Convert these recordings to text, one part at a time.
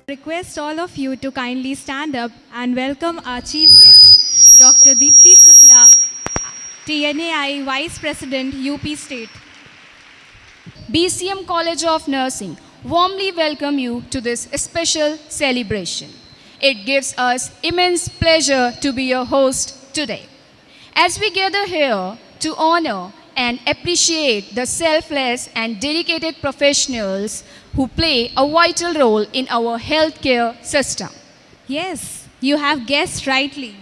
Request all of you to kindly stand up and welcome our chief guest, Dr. Deepti Shukla, TNAI Vice President, UP State. BCM College of Nursing warmly welcome you to this special celebration. It gives us immense pleasure to be your host today. As we gather here to honor and appreciate the selfless and dedicated professionals who play a vital role in our healthcare system. Yes, you have guessed rightly.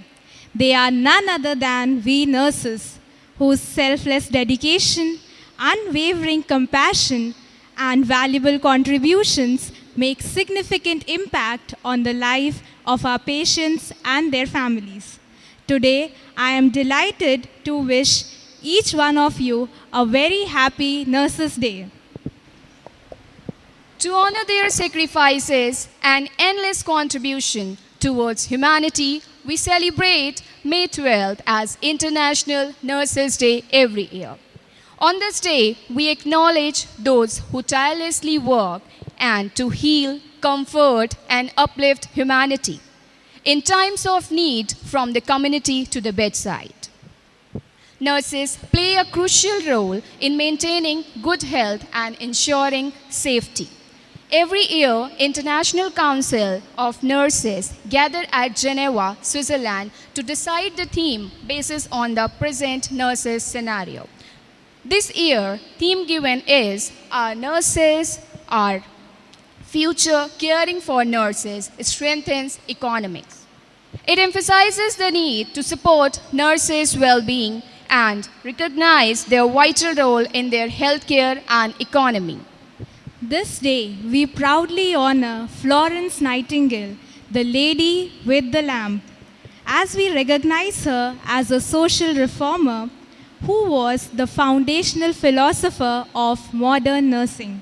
They are none other than we nurses, whose selfless dedication, unwavering compassion, and valuable contributions make significant impact on the life of our patients and their families. Today, I am delighted to wish each one of you a very happy Nurses Day. To honor their sacrifices and endless contribution towards humanity, we celebrate May 12th as International Nurses Day every year. On this day, we acknowledge those who tirelessly work and to heal, comfort, and uplift humanity in times of need from the community to the bedside. Nurses play a crucial role in maintaining good health and ensuring safety. Every year, International Council of Nurses gather at Geneva, Switzerland to decide the theme based on the present nurses scenario. This year, theme given is Our Nurses, Our Future, Caring for Nurses Strengthens Economics. It emphasizes the need to support nurses' well-being and recognize their vital role in their healthcare and economy. This day, we proudly honor Florence Nightingale, the Lady with the Lamp, as we recognize her as a social reformer who was the foundational philosopher of modern nursing.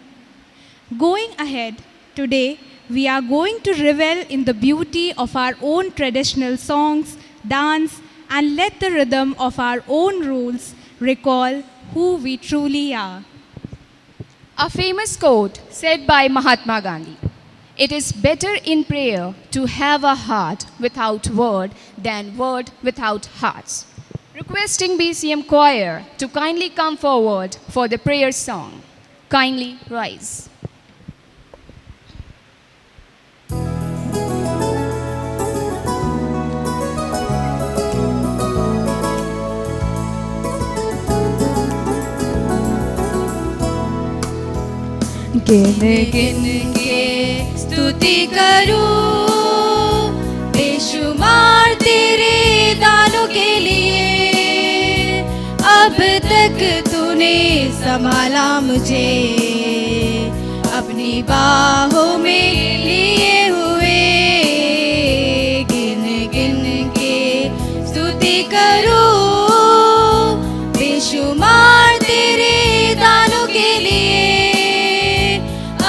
Going ahead, today, we are going to revel in the beauty of our own traditional songs, dance, and let the rhythm of our own rules recall who we truly are. A famous quote said by Mahatma Gandhi, "It is better in prayer to have a heart without word than word without hearts." Requesting BCM choir to kindly come forward for the prayer song. Kindly rise. गिन गिन के स्तुति करूं बेशुमार तेरे दानों के लिए। अब तक तूने संभाला मुझे अपनी बाहों में लिए हुए। गिन गिन के स्तुति करूं बेशुमार तेरे दानों के लिए।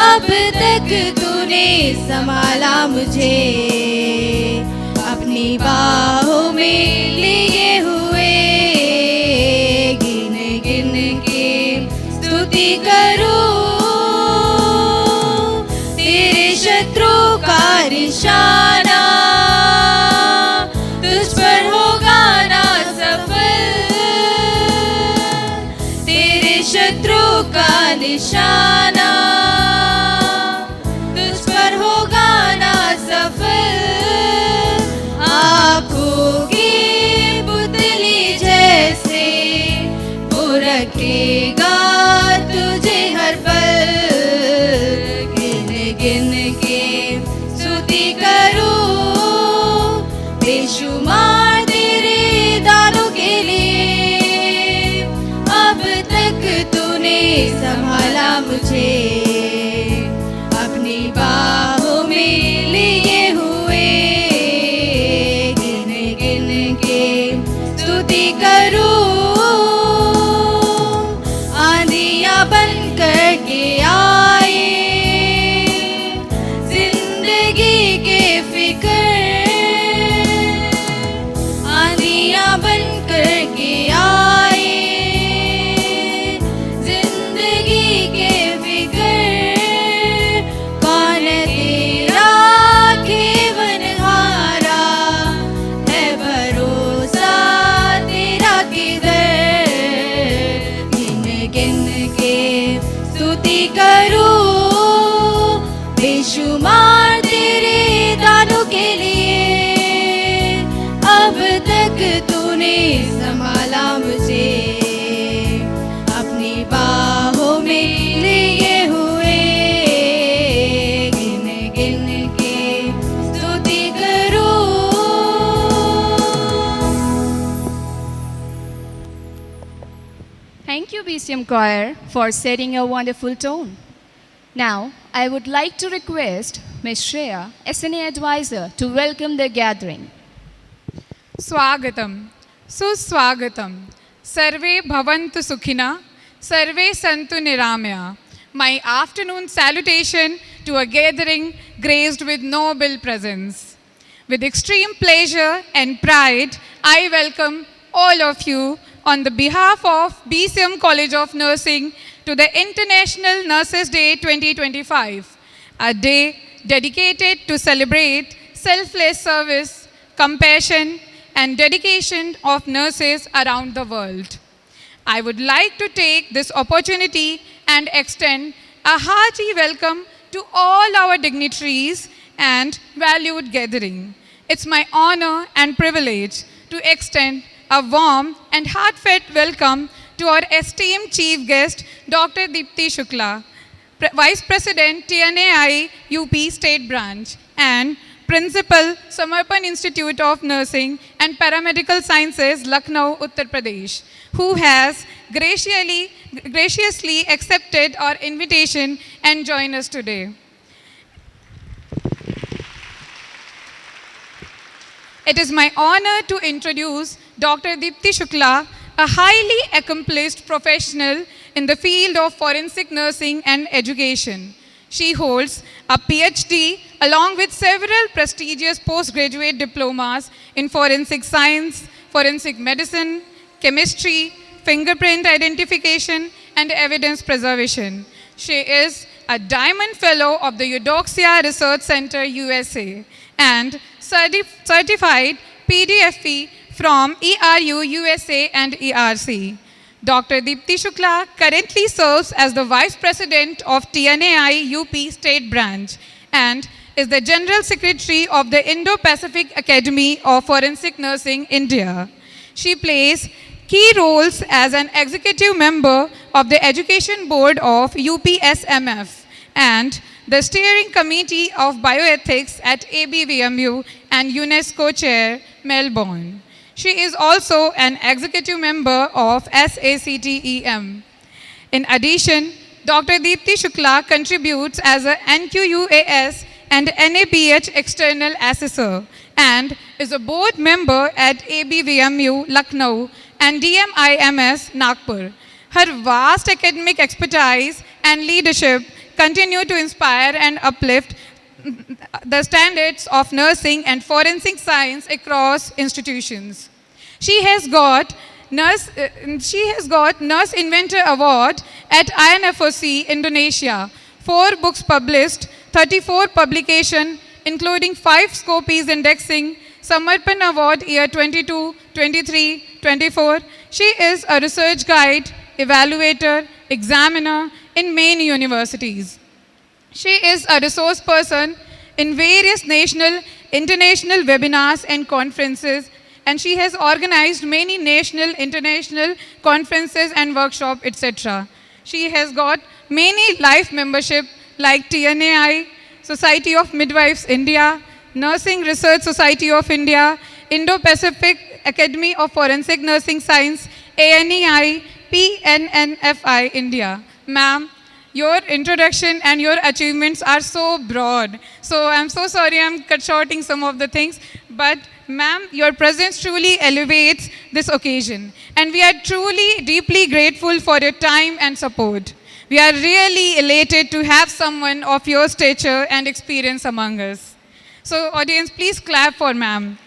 अब तक तूने संभाला मुझे अपनी बाहों में लिए हुए। गिन गिन के स्तुति करूं तेरे शत्रु का निशाना तुझ पर होगा ना सफल। निशाना, तुझ पर होगा ना सफल। आँखों की पुतली जैसे वो रखेगा तुझे हर पल। गिन गिन के स्तुति करूं बेशुमार तेरे दानों के लिए। अब तक तूने संभाला मुझे, अपनी बाहों में लिए हुए। गिन गिन के स्तुति करूं, आंधियां बन कर के आए जिंदगी के फिक्र। आंधियां बन कर के आए जिंदगी के फिक्र। कौन तेरा खेवनहारा है, भरोसा तेरा किधर। गिन गिन के स्तुति करूं बेशुमार तेरे दानों के लिए। अब तक तूने संभाला मुझे, अपनी बाहों में लिए हुए। गिन गिन के स्तुति करूं। Thank you, BCM Choir, for setting a wonderful tone. Now, I would like to request Ms. Shreya, SNA Advisor, to welcome the gathering. स्वागतम सुस्वागतम सर्वे भवन्तु सुखिना सर्वे सन्तु निरामया. My afternoon salutation to a gathering graced with noble presence. With extreme pleasure and pride, I welcome all of you on the behalf of BCM College of Nursing to the International Nurses Day 2025, a day dedicated to celebrate selfless service, compassion, and dedication of nurses around the world. I would like to take this opportunity and extend a hearty welcome to all our dignitaries and valued gathering. It's my honor and privilege to extend a warm and heartfelt welcome to our esteemed chief guest, Dr. Deepti Shukla, Vice President, TNAI UP State Branch, and Principal, Samarpan Institute of Nursing and Paramedical Sciences, Lucknow, Uttar Pradesh, who has graciously accepted our invitation and joined us today. It is my honor to introduce Dr. Deepti Shukla, a highly accomplished professional in the field of forensic nursing and education. She holds a PhD along with several prestigious postgraduate diplomas in forensic science, forensic medicine, chemistry, fingerprint identification, and evidence preservation. She is a Diamond Fellow of the Eudoxia Research Center, USA, and certified PDFE from ERU, USA, and ERC. Dr. Deepti Shukla currently serves as the Vice President of TNAI UP State Branch and is the General Secretary of the Indo-Pacific Academy of Forensic Nursing, India. She plays key roles as an executive member of the Education Board of UPSMF and the Steering Committee of Bioethics at ABVMU and UNESCO Chair, Melbourne. She is also an executive member of SACTEM. In addition, Dr. Deepti Shukla contributes as a NQUAS and NABH external assessor and is a board member at ABVMU, Lucknow and DMIMS, Nagpur. Her vast academic expertise and leadership continue to inspire and uplift the standards of nursing and forensic science across institutions. She has got Nurse Inventor Award at INFOC Indonesia, 4 books published, 34 publications, including 5 Scopies indexing, Samarpan Award year 22, 23, 24. She is a research guide, evaluator, examiner, in many universities. She is a resource person in various national, international webinars and conferences, and she has organized many national, international conferences and workshops, etc. She has got many life membership like TNAI, Society of Midwives India, Nursing Research Society of India, Indo-Pacific Academy of Forensic Nursing Science, ANEI, PNNFI India. Ma'am, your introduction and your achievements are so broad. So I'm so sorry I'm cut shorting some of the things. But ma'am, your presence truly elevates this occasion. And we are truly deeply grateful for your time and support. We are really elated to have someone of your stature and experience among us. So audience, please clap for ma'am.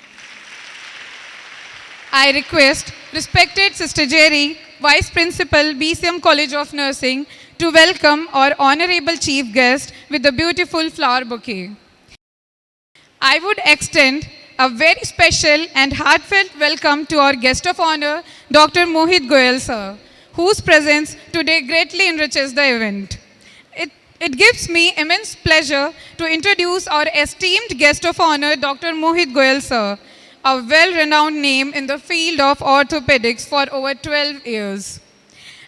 I request respected Sister Jerry, Vice Principal, BCM College of Nursing, to welcome our honorable chief guest with the beautiful flower bouquet. I would extend a very special and heartfelt welcome to our guest of honor, Dr. Mohit Goyal sir, whose presence today greatly enriches the event. It gives me immense pleasure to introduce our esteemed guest of honor, Dr. Mohit Goyal sir, a well-renowned name in the field of orthopedics for over 12 years.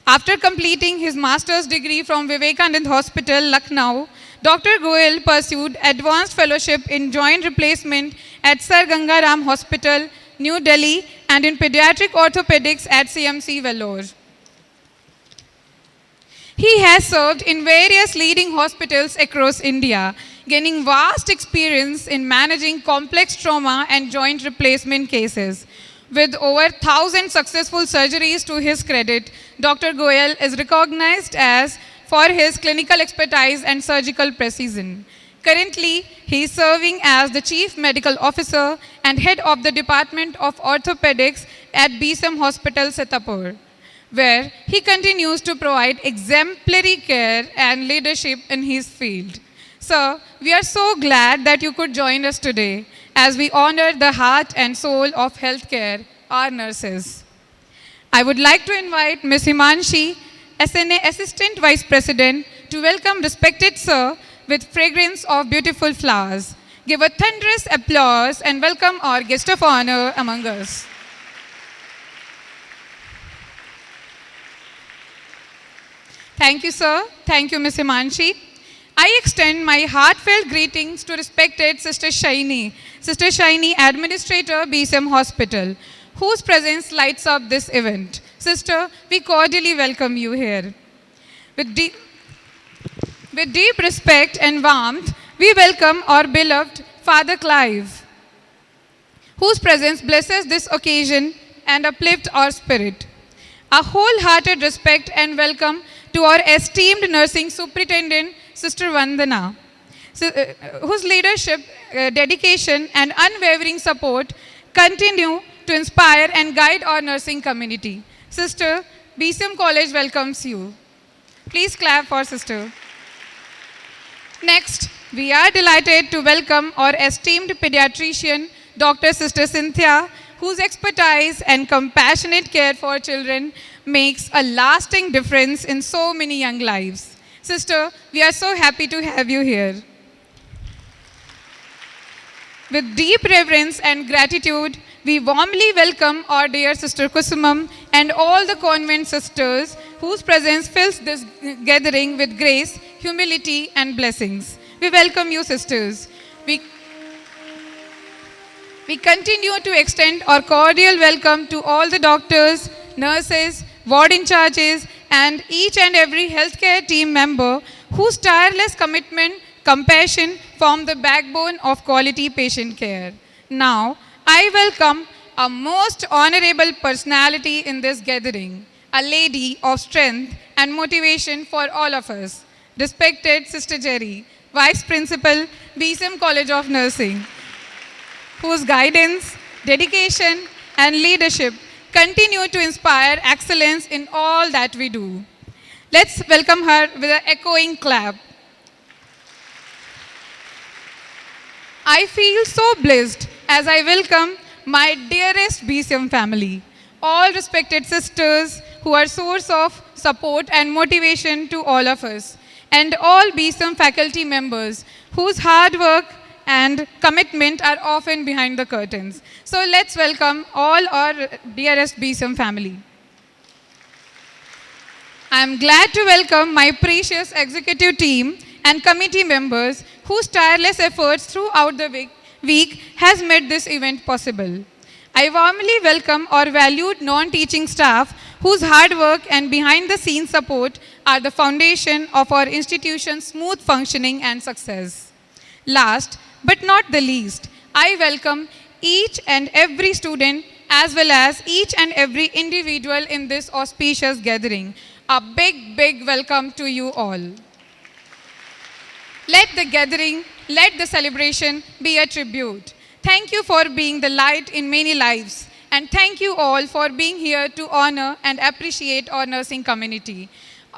After completing his master's degree from Vivekanand Hospital, Lucknow, Dr. Goyal pursued advanced fellowship in joint replacement at Sir Ganga Ram Hospital, New Delhi, and in pediatric orthopedics at CMC Vellore. He has served in various leading hospitals across India, gaining vast experience in managing complex trauma and joint replacement cases. With over 1,000 successful surgeries to his credit, Dr. Goyal is recognized as for his clinical expertise and surgical precision. Currently, he is serving as the Chief Medical Officer and Head of the Department of Orthopedics at BSM Hospital, Sitapur, where he continues to provide exemplary care and leadership in his field. Sir, we are so glad that you could join us today as we honor the heart and soul of healthcare, our nurses. I would like to invite Ms. Himanshi, SNA Assistant Vice President, to welcome respected sir with fragrance of beautiful flowers. Give a thunderous applause and welcome our guest of honor among us. Thank you, sir. Thank you, Ms. Himanshi. I extend my heartfelt greetings to respected Sister Shaini, Administrator, BSM Hospital, whose presence lights up this event. Sister, we cordially welcome you here. With deep respect and warmth, we welcome our beloved Father Clive, whose presence blesses this occasion and uplifts our spirit. A wholehearted respect and welcome to our esteemed nursing superintendent, Sister Vandana, whose leadership, dedication, and unwavering support continue to inspire and guide our nursing community. Sister, BCM College welcomes you. Please clap for Sister. Next, we are delighted to welcome our esteemed pediatrician, Dr. Sister Cynthia, whose expertise and compassionate care for children makes a lasting difference in so many young lives. Sister, we are so happy to have you here. With deep reverence and gratitude, we warmly welcome our dear Sister Kusumam and all the convent sisters whose presence fills this gathering with grace, humility, and blessings. We welcome you, sisters. We continue to extend our cordial welcome to all the doctors, nurses, ward in charges, and each and every healthcare team member whose tireless commitment, compassion form the backbone of quality patient care. Now, I welcome a most honorable personality in this gathering, a lady of strength and motivation for all of us, respected Sister Jerry, Vice Principal, BSM College of Nursing, whose guidance, dedication, and leadership continue to inspire excellence in all that we do. Let's welcome her with an echoing clap. I feel so blessed as I welcome my dearest BCM family, all respected sisters who are source of support and motivation to all of us, and all BSOM faculty members whose hard work and commitment are often behind the curtains. So let's welcome all our dearest BSOM family. I am glad to welcome my precious executive team and committee members whose tireless efforts throughout the week has made this event possible. I warmly welcome our valued non-teaching staff whose hard work and behind-the-scenes support are the foundation of our institution's smooth functioning and success. Last but not the least, I welcome each and every student as well as each and every individual in this auspicious gathering. A big, big welcome to you all. Let the gathering, let the celebration be a tribute. Thank you for being the light in many lives. And thank you all for being here to honor and appreciate our nursing community.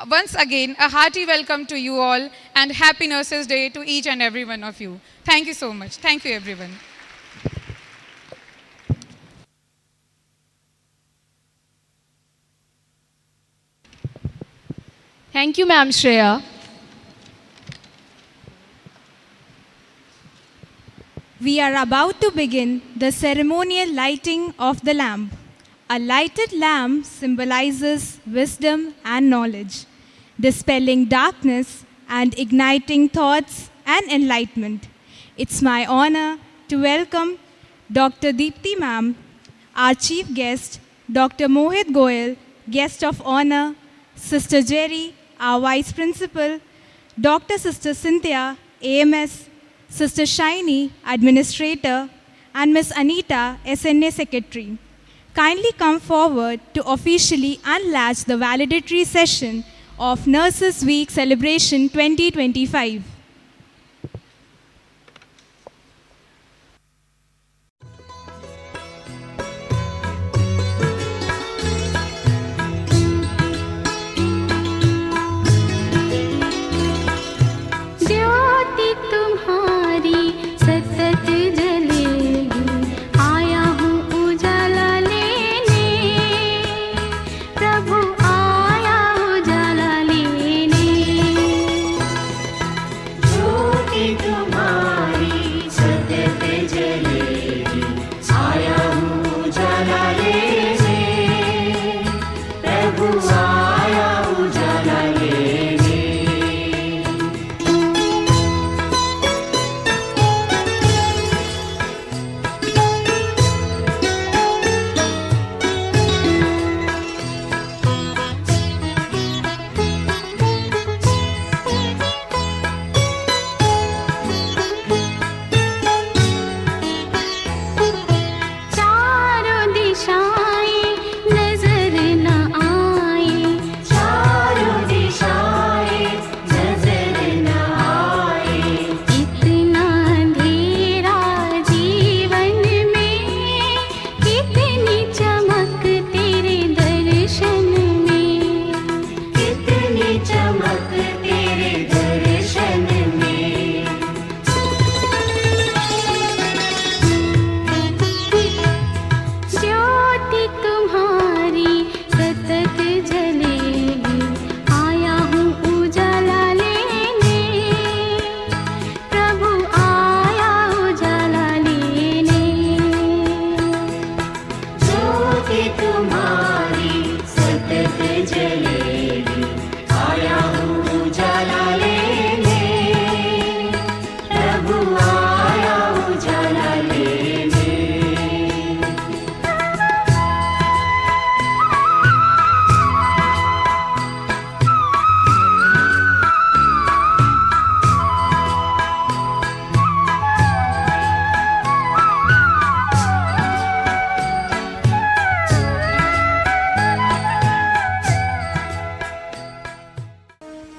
Once again, a hearty welcome to you all and Happy Nurses Day to each and every one of you. Thank you so much. Thank you, everyone. Thank you, Ma'am Shreya. We are about to begin the ceremonial lighting of the lamp. A lighted lamp symbolizes wisdom and knowledge, dispelling darkness and igniting thoughts and enlightenment. It's my honor to welcome Dr. Deepti Ma'am, our chief guest, Dr. Mohit Goyal, guest of honor, Sister Jerry, our vice principal, Dr. Sister Cynthia, AMS, Sister Shiny, Administrator, and Ms. Anita, SNA Secretary. Kindly come forward to officially unlatch the valedictory session of Nurses Week Celebration 2025.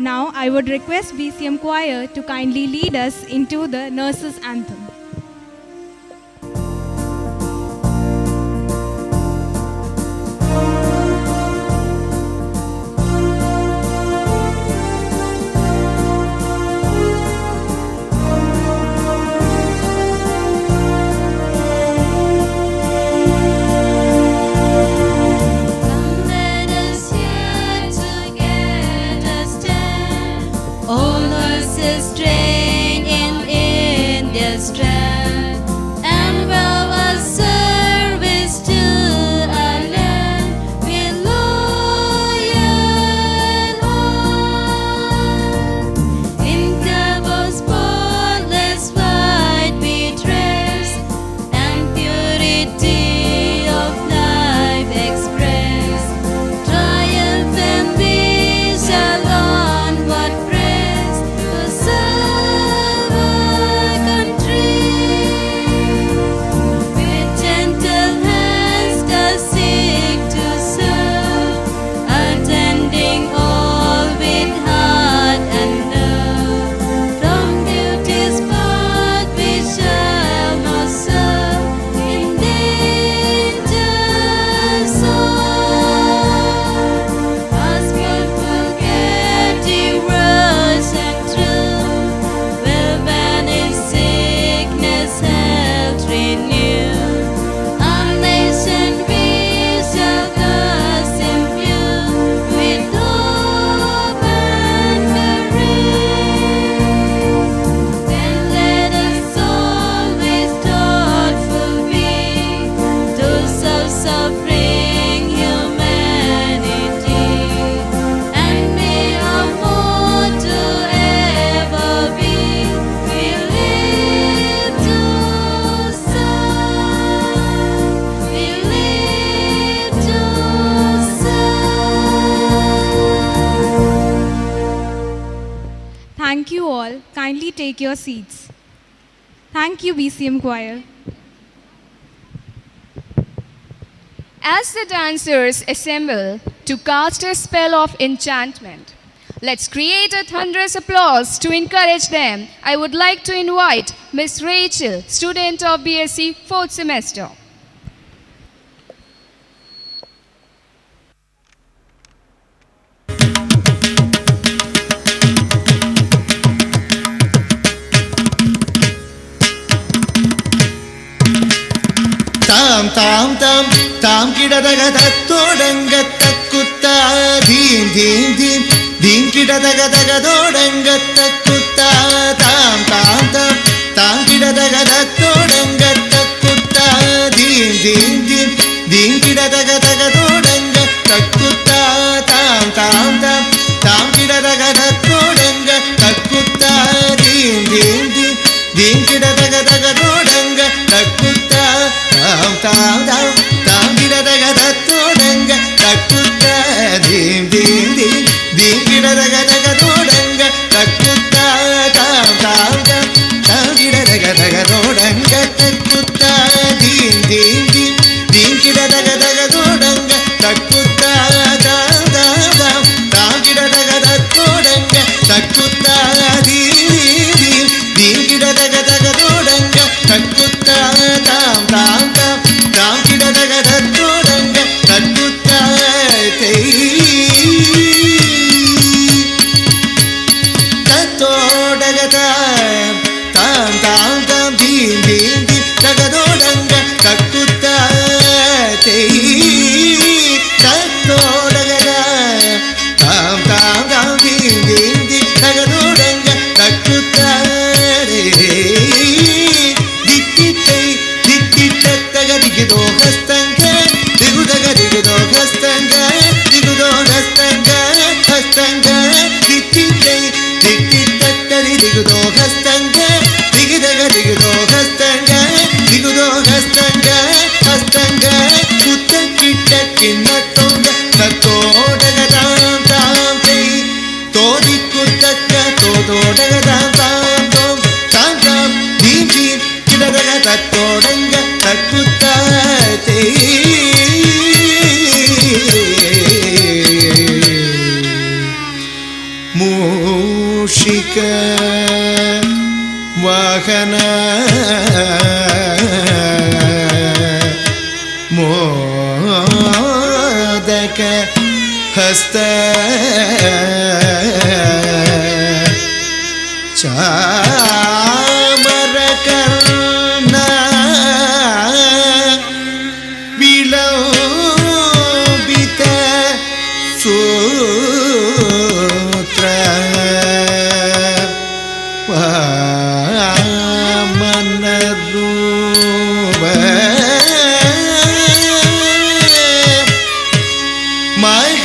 Now, I would request BCM Choir to kindly lead us into the Nurses' Anthem. Come let us Thank you all. Kindly take your seats. Thank you, BCM Choir. As the dancers assemble to cast a spell of enchantment, let's create a thunderous applause to encourage them. I would like to invite Miss Rachel, student of BSc 4th semester. தாம் தாம் தாம் தாம் கிடதக தத்தோடங்க தக்குத்தா theme theme theme theme கிடதக தகதோடங்க தக்குத்தா தாம் தாம் தாம் தாம் கிடதக தத்தோடங்க தக்குத்தா theme theme theme theme கிடதக தகதோடங்க தக்குத்தா தாம் தாம் தாம் தாம் கிடதக தத்தோடங்க தக்குத்தா தீம் தீம் தீம் தீம் கிடதக தகதோடங்க தக்குத்தா தாம் தாம் தாம் தாம் கிடதக தத்தோடங்க தக்குத்தா தீம் தீம் தீம் தீம் கிடதக தகதோடங்க தக்குத்தா தாம் தாம் தாம் தாம் கிடதக தகதோடங்க தக்குத்தா தீம் தீம் தீம் தீம் கிடதக தகதோடங்க தக்குத்தா தாம் தாம் தாம் தாம் கிடதக தத்தோடங்க தக்குத்தா தீம் தீம் தீம் கிடதக தகதோடங்க தக்குத்தா தாம் தாம் தாம் தாம் கிடதக தத்தோடங்க தக்குத்தா தத்தோடக தாம் தாம் தாம் தாம் தீம் தீம் தீம் தகதோடங்க தக்குத்தா தத்தோடக தாம் தாம் தாம் தீம் தீம் தீம் தகதோடங்க தக்குத்தா தித்தித்தை தித்தித்தக திகுதோ ஹஸ்தங்க திகுதக திகுதோ ஹஸ்தங்க திகுதோ ஹஸ்தங்க ஹஸ்தங்க தித்தித்தை தித்தித்தரி திகுதோ ஹஸ்தங்க திகுதக திகுதோ ஹஸ்தங்க திகுதோ ஹஸ்தங்க ஹஸ்தங்க குத்த கிட்ட கிண்ணத்தோங்க தத்தோடக தாம் தாம் செய் தோதி குத்தக்க தோதோடக தாம் தாம் தோம் தாம் தாம் தீம் தீம் கிடதக தத்தோடங்க தக்குத்தா மூஷிக வாகன மோதக ஹஸ்த சாமர கர்ண விலோபித சூத்ர வாமன ரூப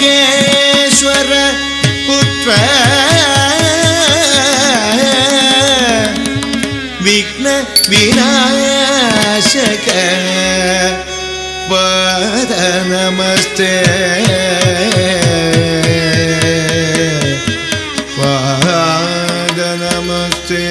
மகேஸ்வர புத்திர விக்ன விநாசக பத நமஸ்தே பாத நமஸ்தே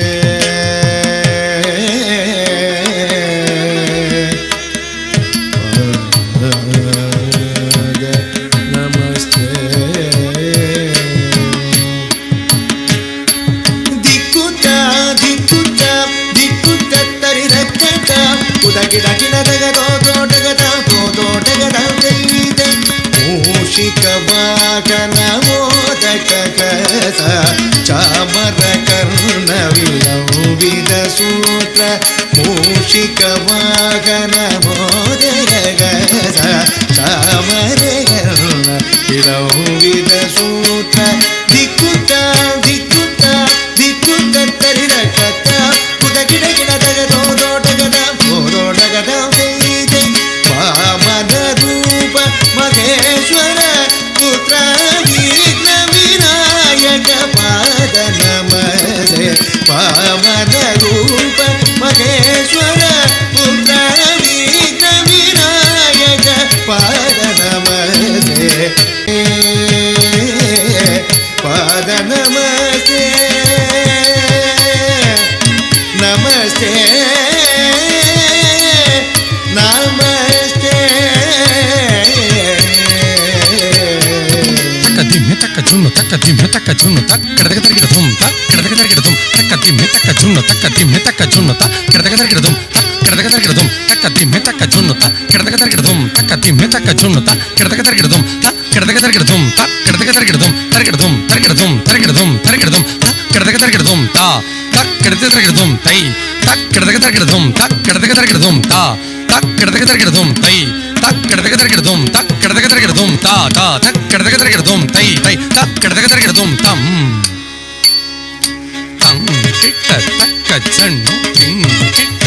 ಮೂಷಿಕ ವಾಹನ ಮೋದಕ ಕಸ ಚಾಮರ ಕರ್ಣ ವಿಲೋವಿದ ಸೂತ್ರ ಮೂಷಿಕ ವಾಹನ ಮೋದಕ ಕಸ ಚಾಮರ ಕರ್ಣ ವಿಲೋವಿದ ಸೂತ್ರ ದಿಕ್ಕುತ್ತ ದಿಕ್ಕುತ್ತ ದಿಕ್ಕುತ್ತ ತರಿರಕತ್ತ ಕುದಗಿಡ ಗಿಡದಗ ದೋದೋಟಗದ ದೋದೋಟಗದ ವಾಮನ ರೂಪ ಮಹೇಶ್ವರ ಪುತ್ರ ವಿಘ್ನ ವಿನಾಯಕ ಪಾದ ನಮಸ್ತೆ ವಾಮನ ರೂಪ ಮಹೇಶ್ವರ ಪುತ್ರ तक दिम तक जुन्न तक किड़तक तरिकिड़धुम तक किड़तक तरिकिड़धुम तक दिम तक जुन्न तक दिम तक जुन्न तक किड़तक तरिकिड़धुम तक किड़तक तरिकिड़धुम तक दिम तक जुन्न तक किड़तक तरिकिड़धुम तक दिम तक जुन्न तक किड़तक तरिकिड़धुम तक किड़तक तरिकिड़धुम तक किड़तक तरिकिड़धुम तरिकिड़धुम तरिकिड़धुम तरिकिड़धुम तरिकिड़धुम तक किड़तक तरिकिड़धुम ता तक किड़तक तरिकिड़धुम तई तक किड़तक तरिकिड़धुम तक किड़तक तरिकिड़धुम ता तक किड़तक तरिकिड़धुम तई तक किड़तक तरिकिड़धुम तक किड़तक तरिकिड़धुम ता ता तक किड़तक तरिकिड़धुम तई तई तक किड़तक तरिकिड़धुम तम तम किट्ट तक जन्नु तिं किट्ट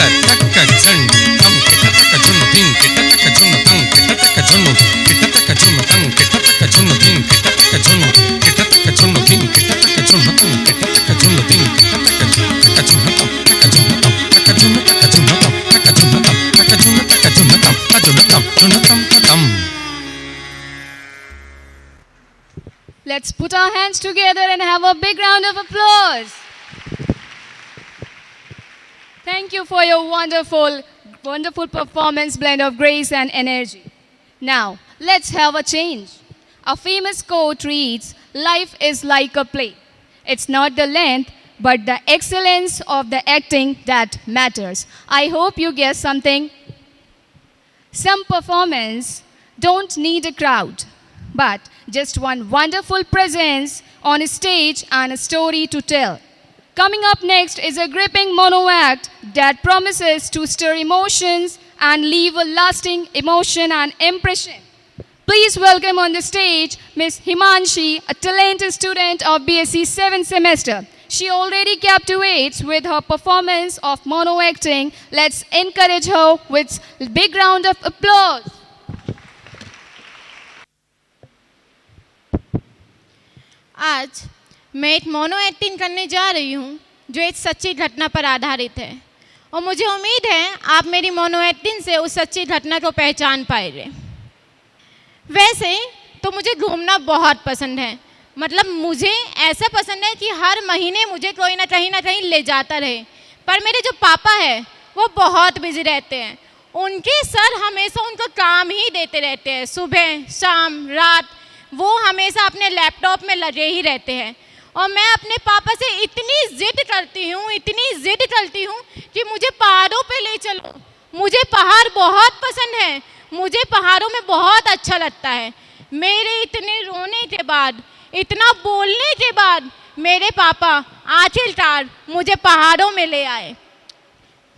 तक जन्नु तम किट्ट तक जन्नु तिं किट्ट तक जन्नु तम किट्ट तक जन्नु किट्ट तक जन्नु तम किट्ट तक जन्नु तिं किट्ट तक जन्नु किट्ट तक जन्नु तिं किट्ट तक जन्नु तम किट्ट तक जन्नु तिं किट्ट तक जन्नु तम तक जन्नु तम तक जन्नु तक जन्नु तम तक जन्नु तम तक जन्नु तक जन्नु तम तक जन्नु तम जन्नु तम तम. Let's put our hands together and have a big round of applause. Thank you for your wonderful performance, blend of grace and energy. Now, let's have a change. A famous quote reads, "Life is like a play. It's not the length, but the excellence of the acting that matters." I hope you guess something. Some performance don't need a crowd, but just one wonderful presence on a stage and a story to tell. Coming up next is a gripping mono act that promises to stir emotions and leave a lasting emotion and impression. Please welcome on the stage Miss Himanshi, a talented student of BSc 7th semester. She already captivates with her performance of mono acting. Let's encourage her with a big round of applause. आज मैं एक mono acting करने जा रही हूँ जो एक सच्ची घटना पर आधारित है और मुझे उम्मीद है आप मेरी मोनो एक्टिंग से उस सच्ची घटना को पहचान पाएंगे। वैसे तो मुझे घूमना बहुत पसंद है, मतलब मुझे ऐसा पसंद है कि हर महीने मुझे कोई ना कहीं ले जाता रहे। पर मेरे जो पापा है वो बहुत बिजी रहते हैं, उनके सर हमेशा उनको काम ही देते रहते हैं, सुबह शाम रात वो हमेशा अपने लैपटॉप में लगे ही रहते हैं। और मैं अपने पापा से इतनी ज़िद करती हूँ कि मुझे पहाड़ों पे ले चलो। मुझे पहाड़ बहुत पसंद है, मुझे पहाड़ों में बहुत अच्छा लगता है। मेरे इतने रोने के बाद, इतना बोलने के बाद मेरे पापा आखिरकार मुझे पहाड़ों में ले आए।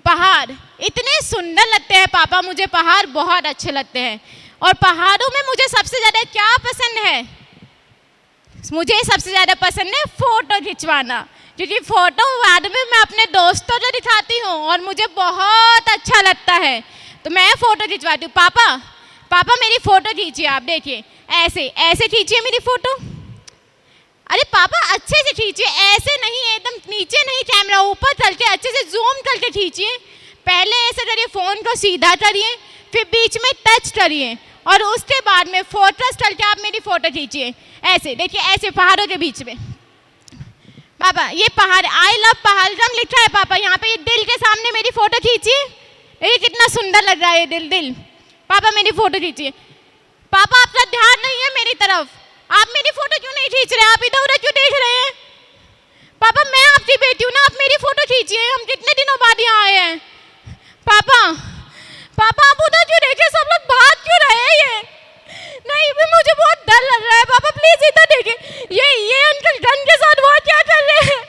पहाड़ इतने सुंदर लगते हैं पापा, मुझे पहाड़ बहुत अच्छे लगते हैं। और पहाड़ों में मुझे सबसे ज़्यादा क्या पसंद है? मुझे सबसे ज़्यादा पसंद है फ़ोटो खिंचवाना, क्योंकि फ़ोटो बाद में मैं अपने दोस्तों को दिखाती हूँ और मुझे बहुत अच्छा लगता है, तो मैं फ़ोटो खिंचवाती हूँ। पापा मेरी फ़ोटो खींचिए, आप देखिए ऐसे खींचिए मेरी फ़ोटो। अरे पापा अच्छे से खींचिए, ऐसे नहीं, एकदम नीचे नहीं, कैमरा ऊपर करके अच्छे से जूम करके खींचिए। पहले ऐसे करिए, फ़ोन को सीधा करिए, फिर बीच में टच करिए और उसके बाद में फोकस करके आप मेरी फ़ोटो खींचिए। ऐसे देखिए, ऐसे पहाड़ों के बीच में। पापा ये पहाड़, आई लव पहलगाम लिखा है पापा यहाँ पे, ये दिल के सामने मेरी फ़ोटो खींचिए। ये कितना सुंदर लग रहा है ये दिल। पापा मेरी फ़ोटो खींचिए। पापा आपका ध्यान नहीं है मेरी तरफ, आप मेरी फ़ोटो क्यों नहीं खींच रहे? आप इधर उधर क्यों देख रहे हैं? पापा मैं आपकी बेटी हूँ ना, आप मेरी फ़ोटो खींचिए, हम कितने दिनों बाद यहाँ आए हैं। पापा आप उधर क्यों देखे? सब लोग भाग क्यों रहे हैं? ये नहीं, मुझे बहुत डर लग रहा है। पापा प्लीज इधर देखिए, ये अंकल गन के साथ वो क्या कर रहे हैं?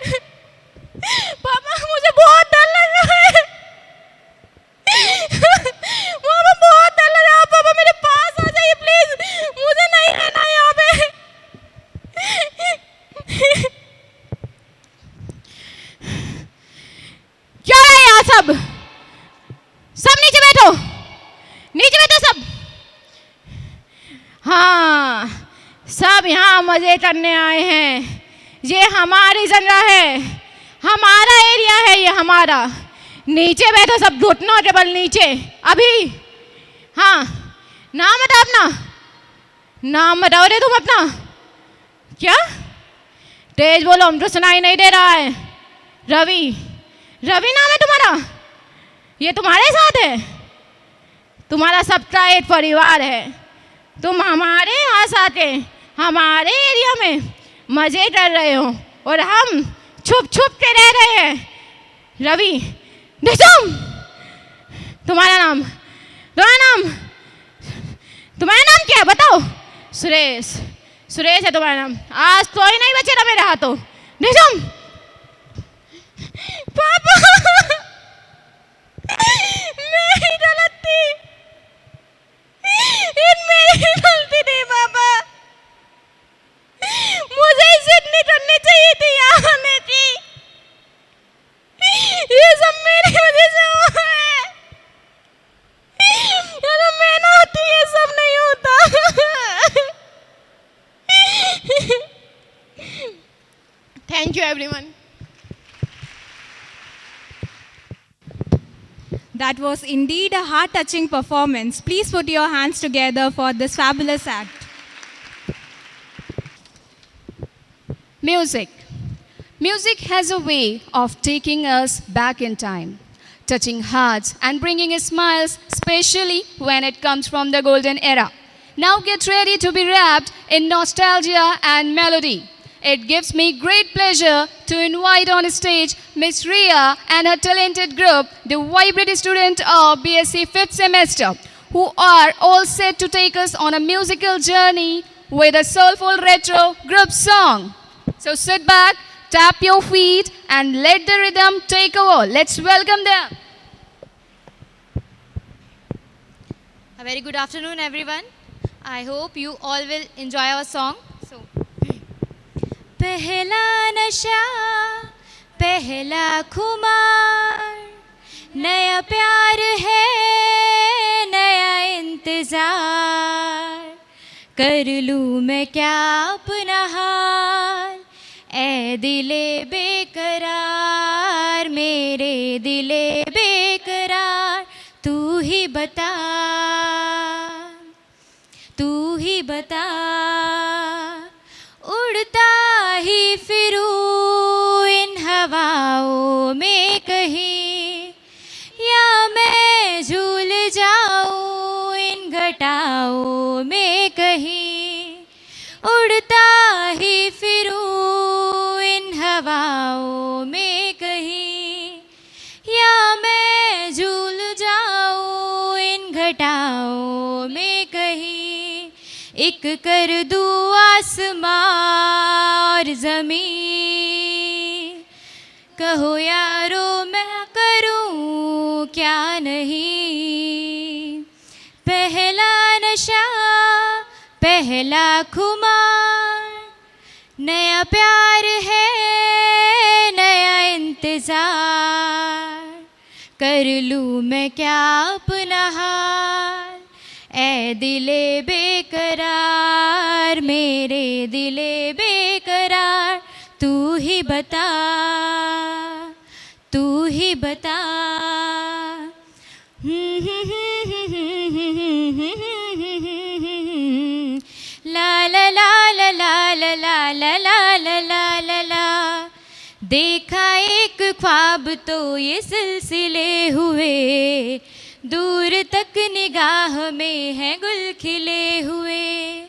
पापा मुझे बहुत डर लग रहा है। पापा बहुत डर लग रहा है। पापा मेरे पास आ जाइए प्लीज, मुझे नहीं रहना यहाँ पे। क्या है यहाँ सब नीचे बैठो, सब। हाँ, सब यहाँ मज़े करने आए हैं। ये हमारी जगह है, हमारा एरिया है, ये हमारा। नीचे बैठो सब, घुटनों के बल नीचे अभी। हाँ, नाम बताओ अपना, नाम बताओ रे तुम अपना। क्या? तेज बोलो, हमको सुनाई नहीं दे रहा है। रवि नाम है तुम्हारा? ये तुम्हारे साथ है? तुम्हारा सबका एक परिवार है। तुम हमारे यहाँ आके हमारे एरिया में मज़े कर रहे हो और हम छुप छुप के रह रहे हैं। रवि, डिसम, तुम्हारा नाम क्या है बताओ? सुरेश है तुम्हारा नाम। आज तो ही नहीं बचेगा मेरे हाथों। डिसम, पापा मेरी गलती थी, मेरी गलती थी पापा, मुझे जिद नहीं करनी चाहिए थी यहाँ आने की, ये सब मेरी वजह से हुआ है। अगर मैं ना होती ये सब नहीं होता। Thank you everyone. That was indeed a heart-touching performance. Please put your hands together for this fabulous act. Music. Music has a way of taking us back in time, touching hearts and bringing smiles, especially when it comes from the golden era. Now get ready to be wrapped in nostalgia and melody. It gives me great pleasure to invite on stage Miss Ria and her talented group, the vibrant student of BSc 5th semester, who are all set to take us on a musical journey with a soulful retro group song. So sit back, tap your feet and let the rhythm take over. Let's welcome them. A very good afternoon, everyone. I hope you all will enjoy our song. So, पहला नशा, पहला खुमार, नया प्यार है, नया इंतजार, कर लूँ मैं क्या अपना हाल, ऐ दिले बेकरार, मेरे दिले बेकरार, तू ही बता, तू ही बता, उड़ता ही फिरूं इन हवाओं में कहीं, या मैं झूल जाऊं इन घटाओं में कहीं, उड़ता ही फिरूं इन हवाओं में कहीं, या मैं झूल जाऊं इन घटाओं में कहीं, एक कर दूं आसमां और ज़मीन, कहो यारो मैं करूं क्या नहीं, पहला नशा, पहला खुमार, नया प्यार है, नया इंतज़ार, कर लूँ मैं क्या अपना हाल, ऐ दिले बेकरार, मेरे दिले बेकरार, तू ही बता, तू ही बता, ला ला ला ला ला ला ला ला ला ला ला ला ला, देखा एक ख्वाब तो ये सिलसिले हुए, दूर तक निगाह में है गुल खिले हुए,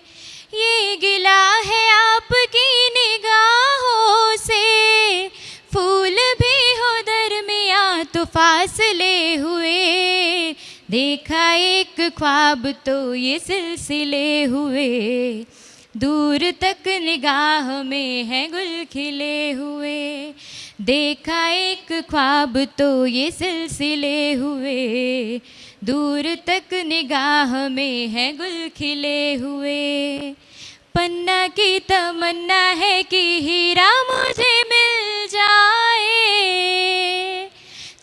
ये गिला है आपकी निगाहों से, फूल भी हो दरमियाँ तो फासले हुए, देखा एक ख्वाब तो ये सिलसिले हुए, दूर तक निगाह में है गुल खिले हुए, देखा एक ख्वाब तो ये सिलसिले हुए, दूर तक निगाह में है गुल खिले हुए, पन्ना की तमन्ना है कि हीरा मुझे मिल जाए,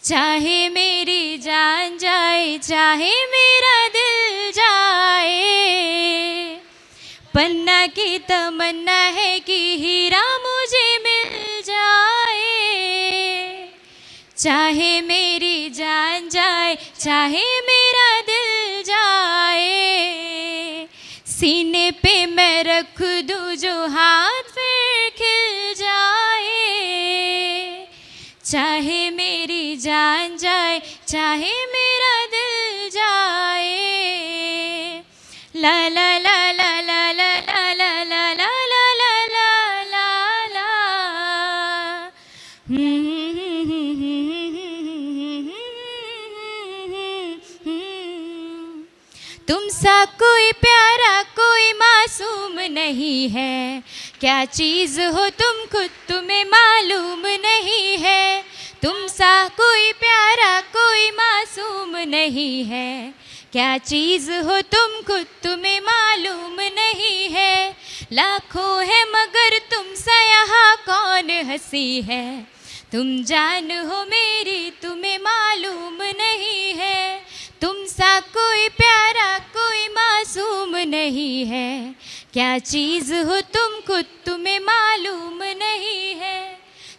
चाहे मेरी जान जाए, चाहे मेरा दिल जाए, पन्ना की तमन्ना है कि हीरा मुझे मिल जाए, चाहे मेरी जान जाए, चाहे मेरा दिल जाए, सीने पे मैं रख दूँ जो हाथ फिर खिल जाए, चाहे मेरी जान जाए, चाहे मेरा दिल जाए, ला ला ला ला ला ला ला ला ला ला ला ला ला तुम सा कोई प्यारा कोई मासूम नहीं है, क्या चीज़ हो तुम खुद तुम्हें मालूम नहीं है। तुम सा कोई प्यारा कोई मासूम नहीं है, क्या चीज़ हो तुम खुद तुम्हें मालूम नहीं है। लाखों है मगर तुम सा यहाँ कौन हंसी है, तुम जान हो मेरी तुम्हें मालूम नहीं है। तुम सा कोई प्यारा कोई मासूम नहीं है, क्या चीज़ हो तुम खुद तुम्हें मालूम नहीं है।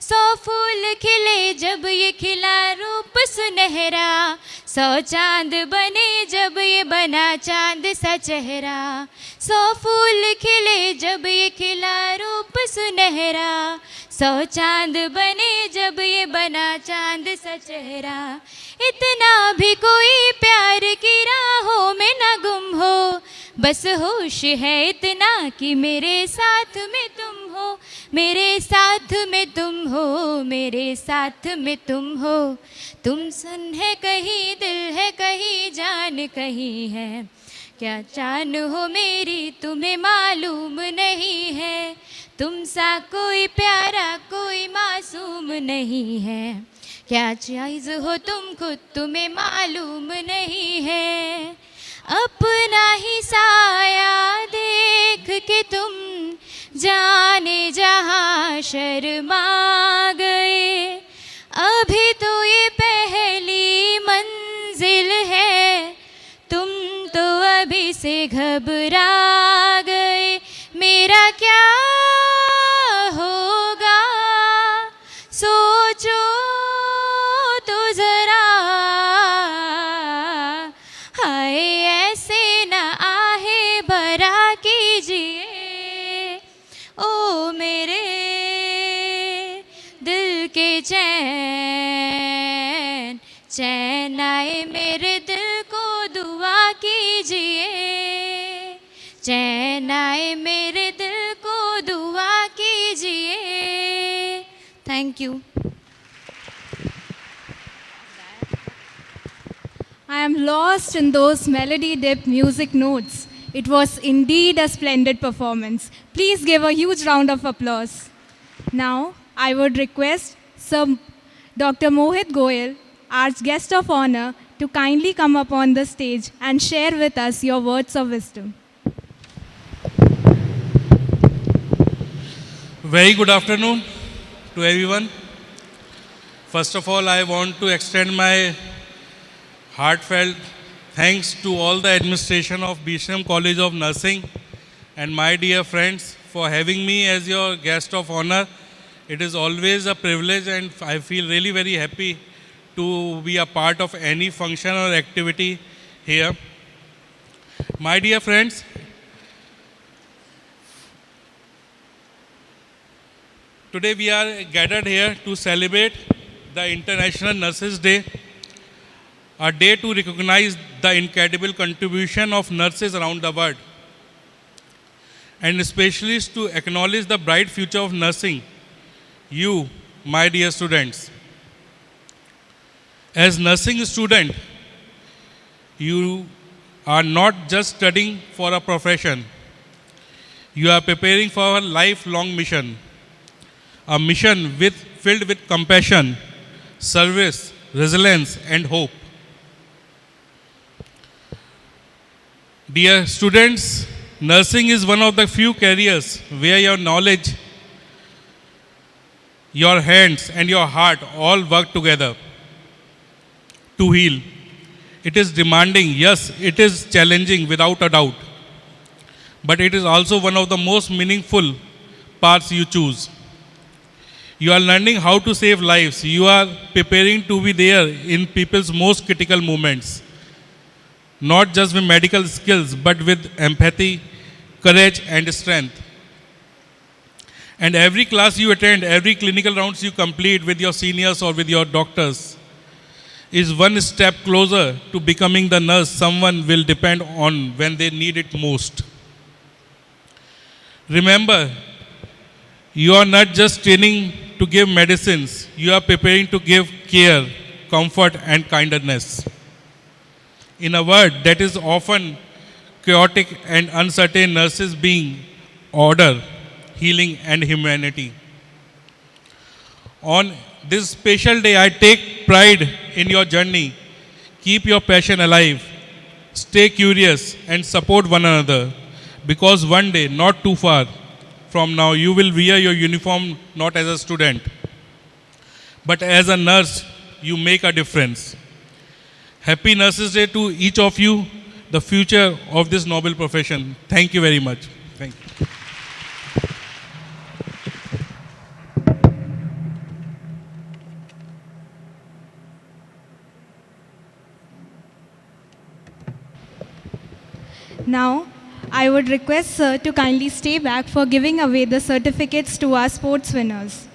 100 फूल खिले जब ये खिला रूप सुनहरा, 100 चांद बने जब ये बना चांद सा चेहरा। 100 फूल खिले जब ये खिला रूप सुनहरा, 100 चांद बने जब ये बना चांद सा चेहरा। इतना भी कोई प्यार की राहों में न गुम हो, बस होश है इतना कि मेरे साथ में तुम हो, मेरे साथ में तुम हो, मेरे साथ में तुम हो। तुम सुन है कहीं दिल है कहीं जान कहीं है, क्या जान हो मेरी तुम्हें मालूम नहीं है। तुम सा कोई प्यारा कोई मासूम नहीं है, क्या चीज़ हो तुम खुद तुम्हें मालूम नहीं है। अपना ही साया देख के तुम जाने जहाँ शर्मा गए, अभी तो ये पहली मंजिल है, तुम तो अभी से घबरा गए। मेरा क्या होगा सोचो तो जरा, हाय ऐसे न आहे भरा कीजिए ओ मेरे दिल के चैन, चैन आए मेरे दिल को दुआ कीजिए, चैन आए मेरे दिल को दुआ कीजिए। Thank you. I am lost in those melody-dipped music notes. It was indeed a splendid performance. Please give a huge round of applause. Now, I would request Sir Dr. Mohit Goyal, our guest of honor, to kindly come up on the stage and share with us your words of wisdom. Very good afternoon to everyone. First of all, I want to extend my heartfelt thanks to all the administration of BCM College of Nursing and my dear friends for having me as your guest of honor. It is always a privilege and I feel really very happy to be a part of any function or activity here. My dear friends, today we are gathered here to celebrate the International Nurses Day, a day to recognize the incredible contribution of nurses around the world, and especially to acknowledge the bright future of nursing. You, my dear students, as nursing student, you are not just studying for a profession. You are preparing for a lifelong mission, a mission filled with compassion, service, resilience, and hope. Dear students, nursing is one of the few careers where your knowledge, your hands, and your heart all work together to heal. It is demanding, yes, it is challenging without a doubt, but it is also one of the most meaningful paths you choose. You are learning how to save lives. You are preparing to be there in people's most critical moments, not just with medical skills, but with empathy, courage, and strength. And every class you attend, every clinical rounds you complete with your seniors or with your doctors is one step closer to becoming the nurse someone will depend on when they need it most. Remember, you are not just training to give medicines, you are preparing to give care, comfort, and kindness. In a world that is often chaotic and uncertain, nurses being order, healing, and humanity. On this special day, I take pride in your journey. Keep your passion alive. Stay curious and support one another, because one day, not too far from now, you will wear your uniform not as a student, but as a nurse. You make a difference. Happy Nurses Day to each of you, the future of this noble profession. Thank you very much. Thank you. Now, I would request Sir to kindly stay back for giving away the certificates to our sports winners.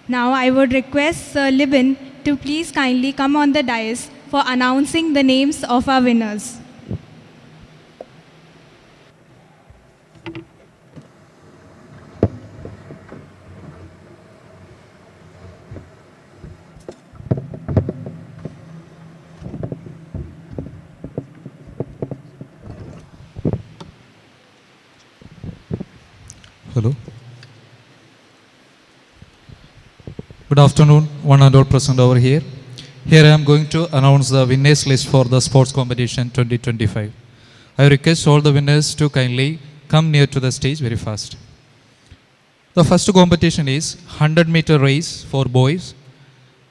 Now, I would request Sir Libin to please kindly come on the dais for announcing the names of our winners. Hello. Good afternoon, one and all present over here. Here I am going to announce the winners list for the sports competition 2025. I request all the winners to kindly come near to the stage very fast. The first competition is 100-meter race for boys.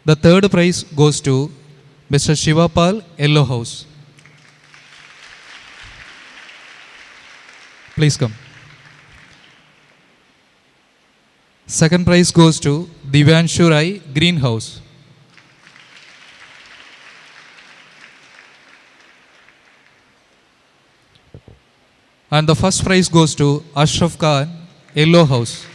The third prize goes to Mr. Shivapal, Yellow House. Please come. Second prize goes to Divyanshu Rai, Greenhouse. And the first prize goes to Ashraf Khan, Yellow House.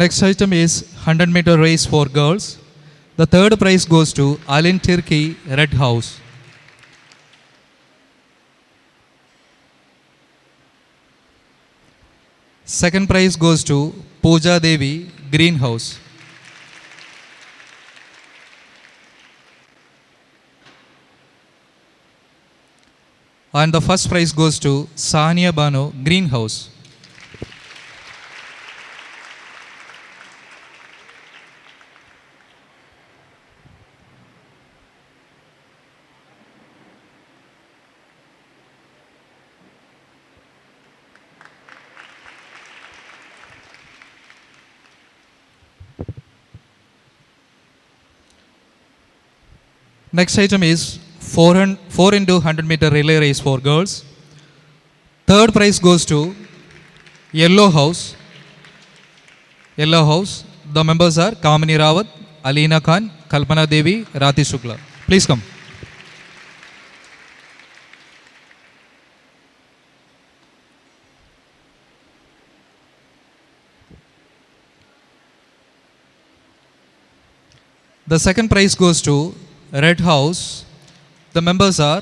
Next item is 100-meter race for girls. The third prize goes to Alin Tirki, Red House. Second prize goes to Pooja Devi, Green House. And the first prize goes to Sania Bano, Green House. Next item is 4 into 100-meter relay race for girls. Third prize goes to Yellow House. Yellow House. The members are Kamini Rawat, Alina Khan, Kalpana Devi, Rati Shukla. Please come. The second prize goes to Red House. The members are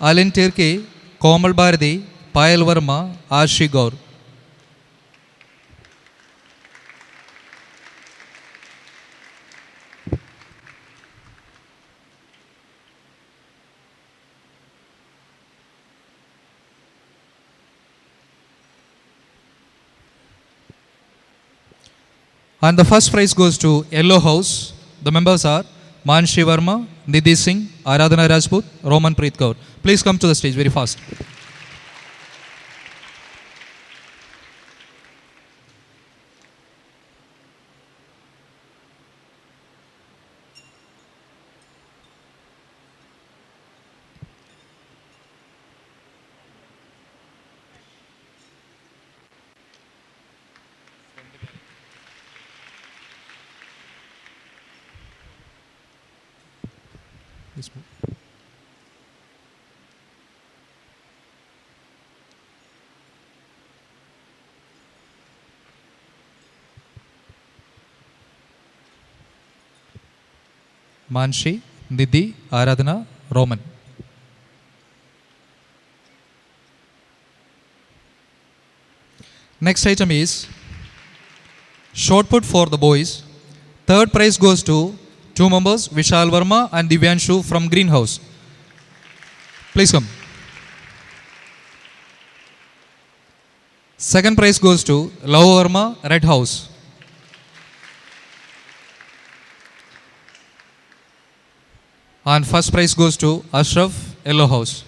Alin Tirke, Komal Bharati, Payal Verma, Ashi Gaur. And the first prize goes to Yellow House. The members are Manshi Verma, Nidhi Singh, Aradhana Rajput, Roman Preet Kaur. Please come to the stage very fast. Please move. Manshi, Nidhi, Aradhana, Roman. Next item is shot put for the boys. Third prize goes to two members, Vishal Verma and Divyanshu from Greenhouse. Please come. Second prize goes to Love Verma, Red House. And first prize goes to Ashraf, Yellow House.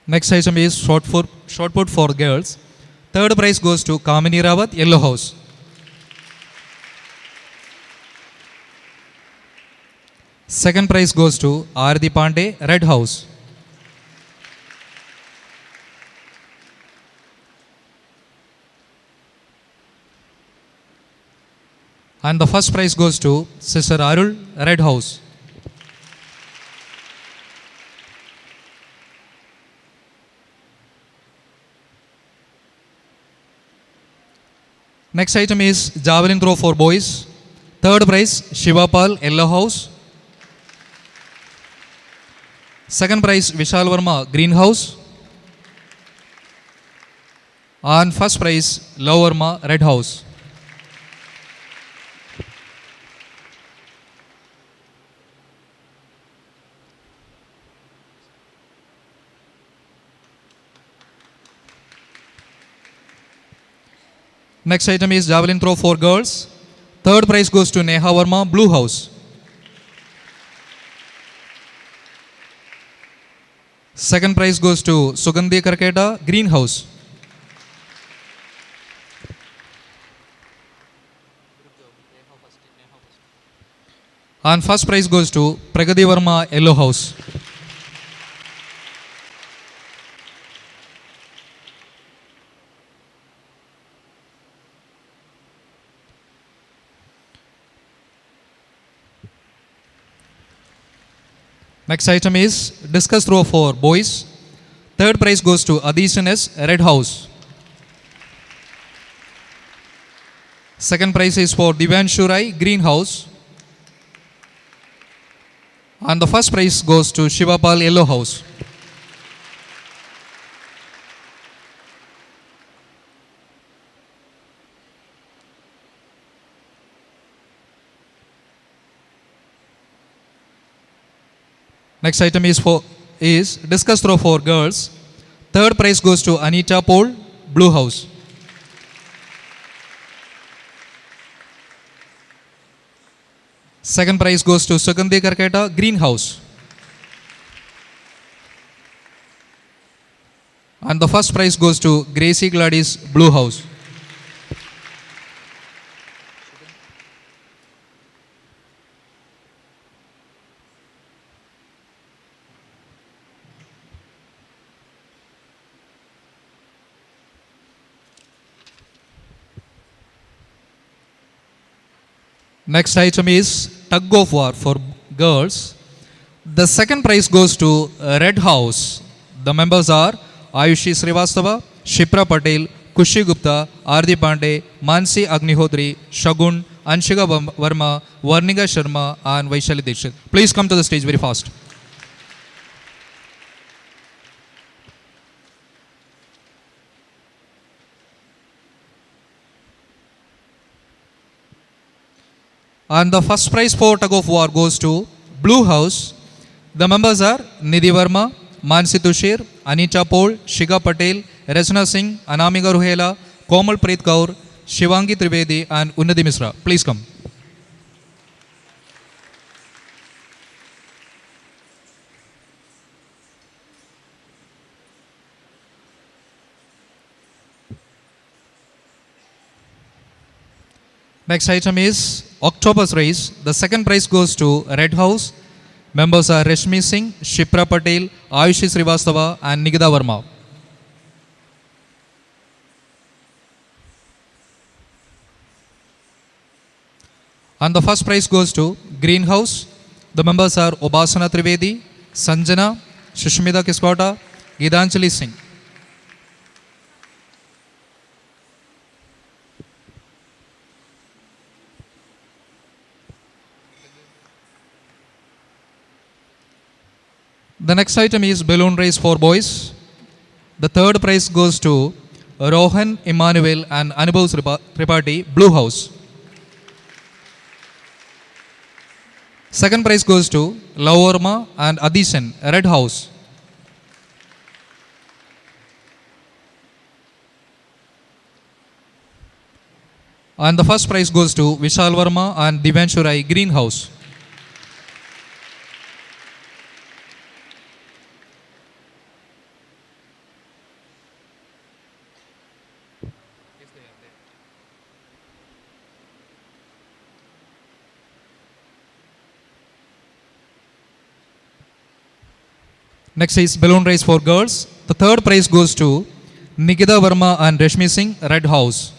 Next item is shot put for girls. Third prize goes to Kamini Rawat, Yellow House. Second prize goes to Ardi Pandey, Red House. And the first prize goes to Sister Arul, Red House. Next item is javelin throw for boys. Third prize, Shivapal, Yellow House. Second prize, Vishal Verma, Green House. And first prize, Love Verma, Red House. Next item is javelin throw for girls. Third prize goes to Neha Verma, Blue House. Second prize goes to Sugandhi Karketa, Green House. And first prize goes to Pragati Verma, Yellow House. Next item is discus throw for boys. Third prize goes to Adishan S, Red House. Second prize is for Divyanshu Rai, Green House. And the first prize goes to Shivapal, Yellow House. Next item is discus throw for girls. Third prize goes to Anita Paul, Blue House. Second prize goes to Sugandhi Karketa, Green House. And the first prize goes to Gracie Gladys, Blue House. Next item is tug of war for girls. The second prize goes to Red House. The members are Ayushi Srivastava, Shipra Patel, Kushi Gupta, Ardi Pandey, Mansi Agnihotri, Shagun, Anshika Verma, Varnika Sharma and Vaishali Dixit. Please come to the stage very fast. And the first prize for tug of war goes to Blue House. The members are Nidhi Verma, Mansi Tushir, Anita Paul, Shiga Patel, Rachna Singh, Anamika Ruhela, Komal Preet Kaur, Shivangi Trivedi and Unnati Misra. Please come. Next item is Octopus Race. The second prize goes to Red House. Members are Rashmi Singh, Shipra Patel, Ayushi Srivastava and Nigida Verma. And the first prize goes to Greenhouse. The members are Obasana Trivedi, Sanjana, Shushmita Kiskota, Gidanjali Singh. The next item is balloon race for boys. The third prize goes to Rohan Emmanuel and Anubhav Tripathi, Blue House. Second prize goes to Lavarma and Adishan, Red House. And the first prize goes to Vishal Verma and Divanshu Rai, Green House. Next is balloon race for girls. The third prize goes to Nikita Verma and Rashmi Singh, Red House.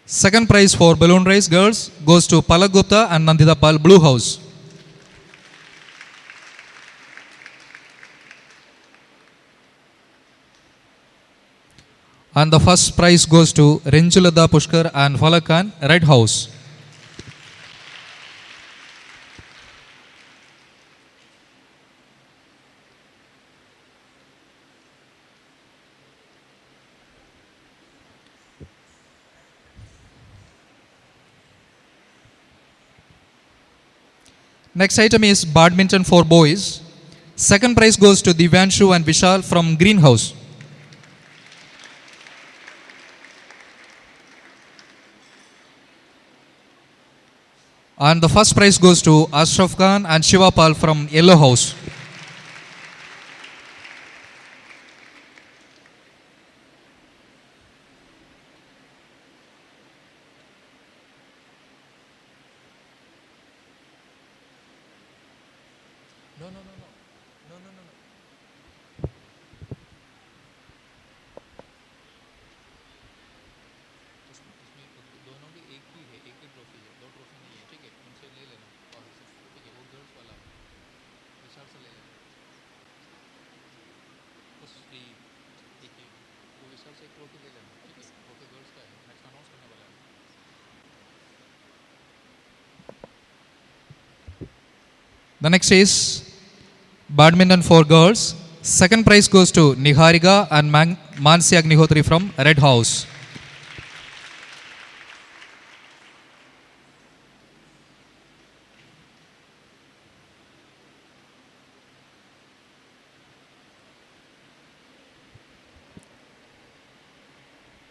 Second prize for balloon race girls goes to Palak Gupta and Nandita Pal, Blue House. And the first prize goes to Renjulada Pushkar and Falak Khan, Red House. Next item is badminton for boys. Second prize goes to Divanshu and Vishal from Greenhouse. And the first prize goes to Ashraf Khan and Shiva Pal from Yellow House. The next is badminton for girls. Second prize goes to Niharika and Mansi Agnihotri from Red House.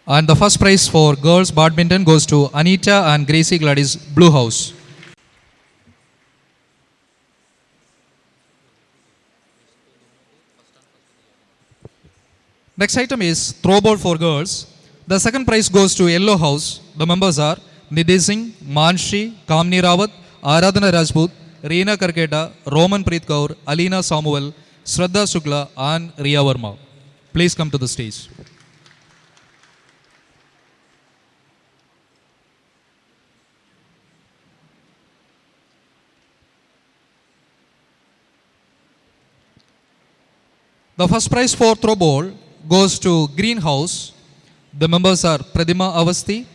And the first prize for girls badminton goes to Anita and Gracie Gladys, Blue House. Next item is throwball for girls. The second prize goes to Yellow House. The members are Nidhi Singh, Manshi, Kamni Rawat, Aradhana Rajput, Reena Karketa, Roman Preet Kaur, Alina Samuel, Shraddha Shukla and Riya Verma. Please come to the stage. The first prize for throwball goes to Greenhouse. The members are Pradima Avasti,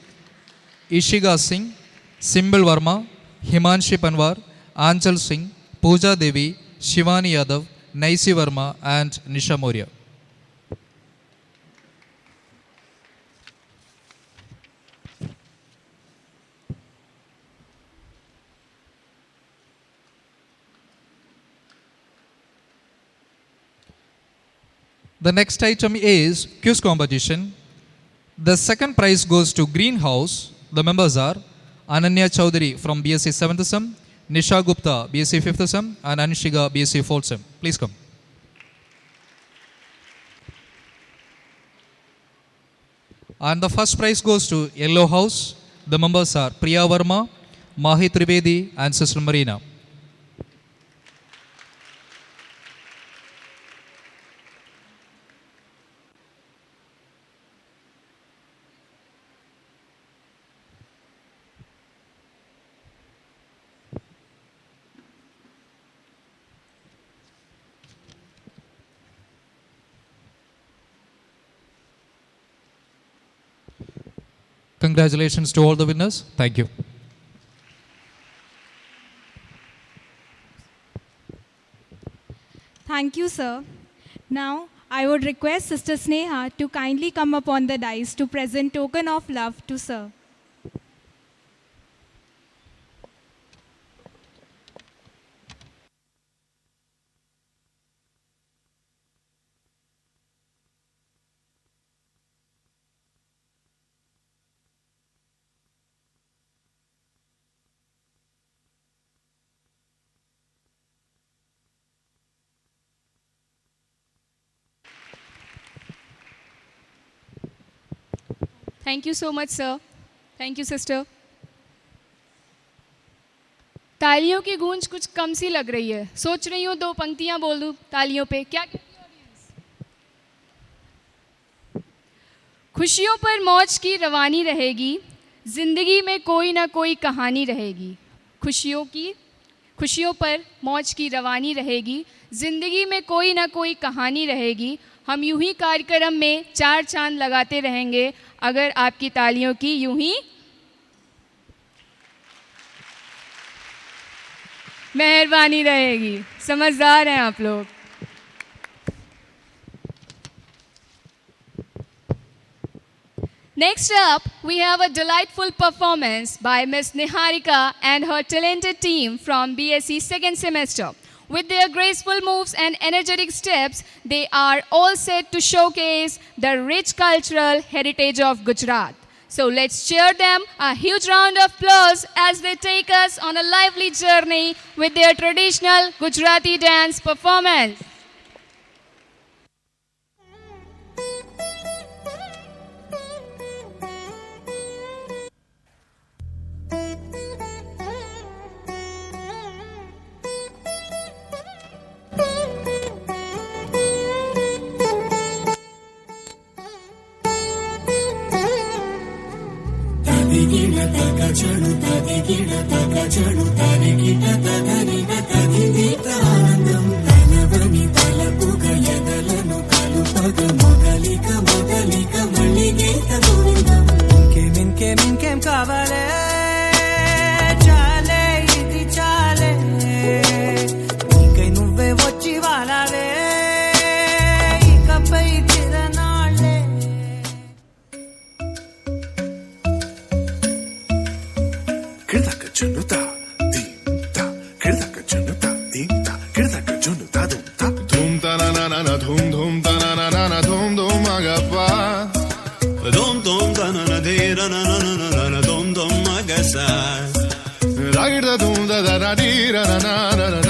Ishiga Singh, Simbal Verma, Himanshi Panwar, Anchal Singh, Pooja Devi, Shivani Yadav, Naisi Verma and Nisha Moria. The next item is quiz competition. The second prize goes to Greenhouse. The members are Ananya Chowdhury from BSc 7th Sem, Nisha Gupta, BSc 5th Sem, and Anishika, BSc 4th Sem. Please come. And the first prize goes to Yellow House. The members are Priya Verma, Mahi Trivedi, and Sister Marina. Congratulations to all the winners. Thank you. Thank you, sir. Now, I would request Sister Sneha to kindly come up on the dais to present token of love to sir. Thank you so much, sir. Thank you, sister. तालियों की गूंज कुछ कम सी लग रही है. सोच रही हूँ 2 पंक्तियां बोल दूं तालियों पे. क्या कहती है ऑडियंस? खुशियों पर मौज की रवानी रहेगी, जिंदगी में कोई ना कोई कहानी रहेगी. खुशियों पर मौज की रवानी रहेगी, जिंदगी में कोई ना कोई कहानी रहेगी. हम यूं ही कार्यक्रम में 4 चांद लगाते रहेंगे अगर आपकी तालियों की यूं ही मेहरबानी रहेगी. समझदार हैं आप लोग. Next up, we have a delightful performance by Miss Niharika and her talented team from BSc 2nd semester. With their graceful moves and energetic steps, they are all set to showcase the rich cultural heritage of Gujarat. So let's cheer them a huge round of applause as they take us on a lively journey with their traditional Gujarati dance performance. ఇంకేం కావాలే చాలే ఇది చాలే నీకై నువ్వే వచ్చి వాలాలే ఇకపై తిరనాళ్ళే కిడదక చునుతా దీంతా కిడదక చునుతా దీంతా కిడదక చునుతా దుంతా ధూమ్ తననన ధూమ్ ధూమ్ తననన ధూమ్ ధూమ్ మగపా ధూమ్ ధూమ్ తనన ధీరనననన ధూమ్ ధూమ్ మగసా రాగిడ ధూమ్ దదర దీరనననన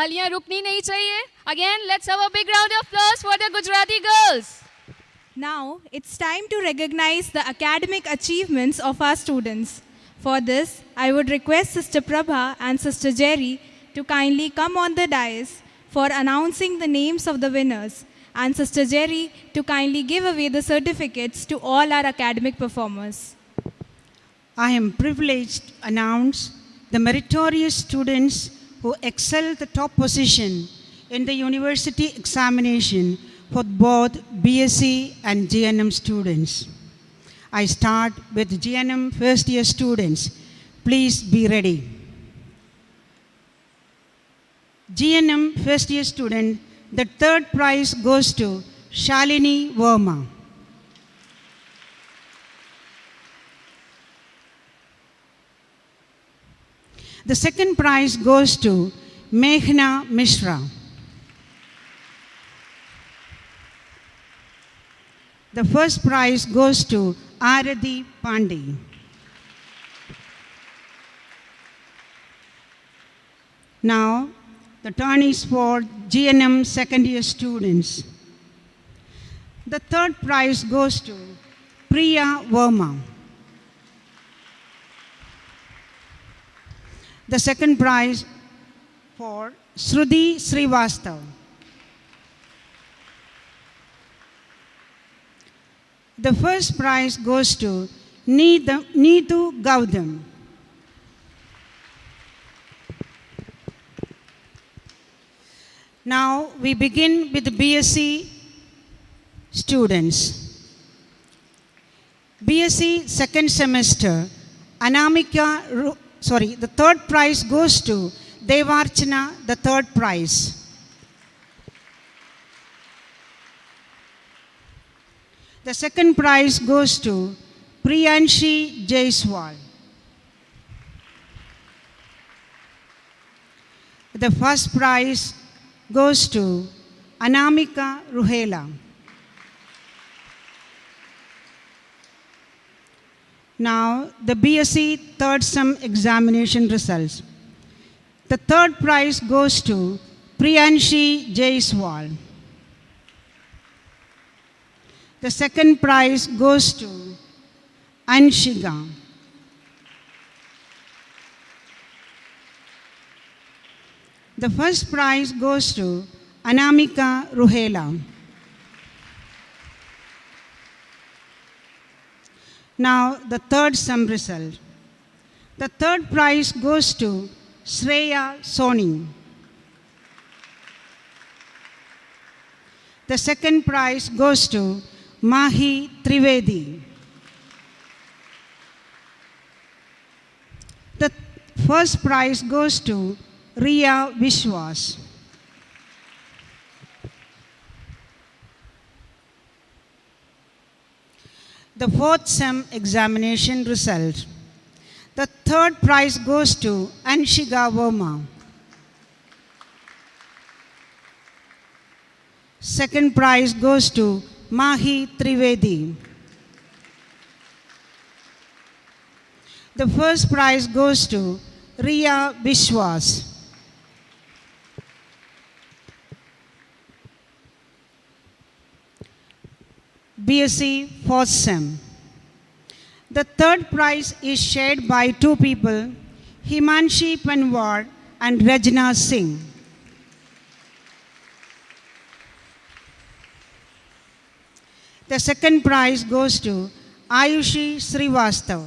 तालियां रुकनी नहीं चाहिए. Again, let's have a big round of applause for the Gujarati girls. Now, it's time to recognize the academic achievements of our students. For this, I would request Sister Prabha and Sister Jerry to kindly come on the dais for announcing the names of the winners, and Sister Jerry to kindly give away the certificates to all our academic performers. I am privileged to announce the meritorious students who excel the top position in the university examination for both BSc and GNM students. I start with GNM first year students. Please be ready. GNM first year student, the third prize goes to Shalini Verma. The second prize goes to Meghna Mishra. The first prize goes to Aradhi Pandey. Now, the turn is for GNM second year students. The third prize goes to Priya Verma. The second prize for Shruti Srivastav. The first prize goes to Neetu Gautam. Now we begin with the BSc students. BSc second semester, the third prize goes to Devarchana, the third prize. The second prize goes to Priyanshi Jaiswal. The first prize goes to Anamika Ruhela. Now, the BSc third sem examination results. The third prize goes to Priyanshi Jaiswal. The second prize goes to Anshiga. The first prize goes to Anamika Ruhela. Now, the third sum result. The third prize goes to Shreya Soni. The second prize goes to Mahi Trivedi. The first prize goes to Riya Vishwas. The fourth sem examination result. The third prize goes to Anshiga Verma. Second prize goes to Mahi Trivedi. The first prize goes to Riya Vishwas. BSc fourth sem. The third prize is shared by two people, Himanshi Panwar and Rajna Singh. The second prize goes to Ayushi Srivastav.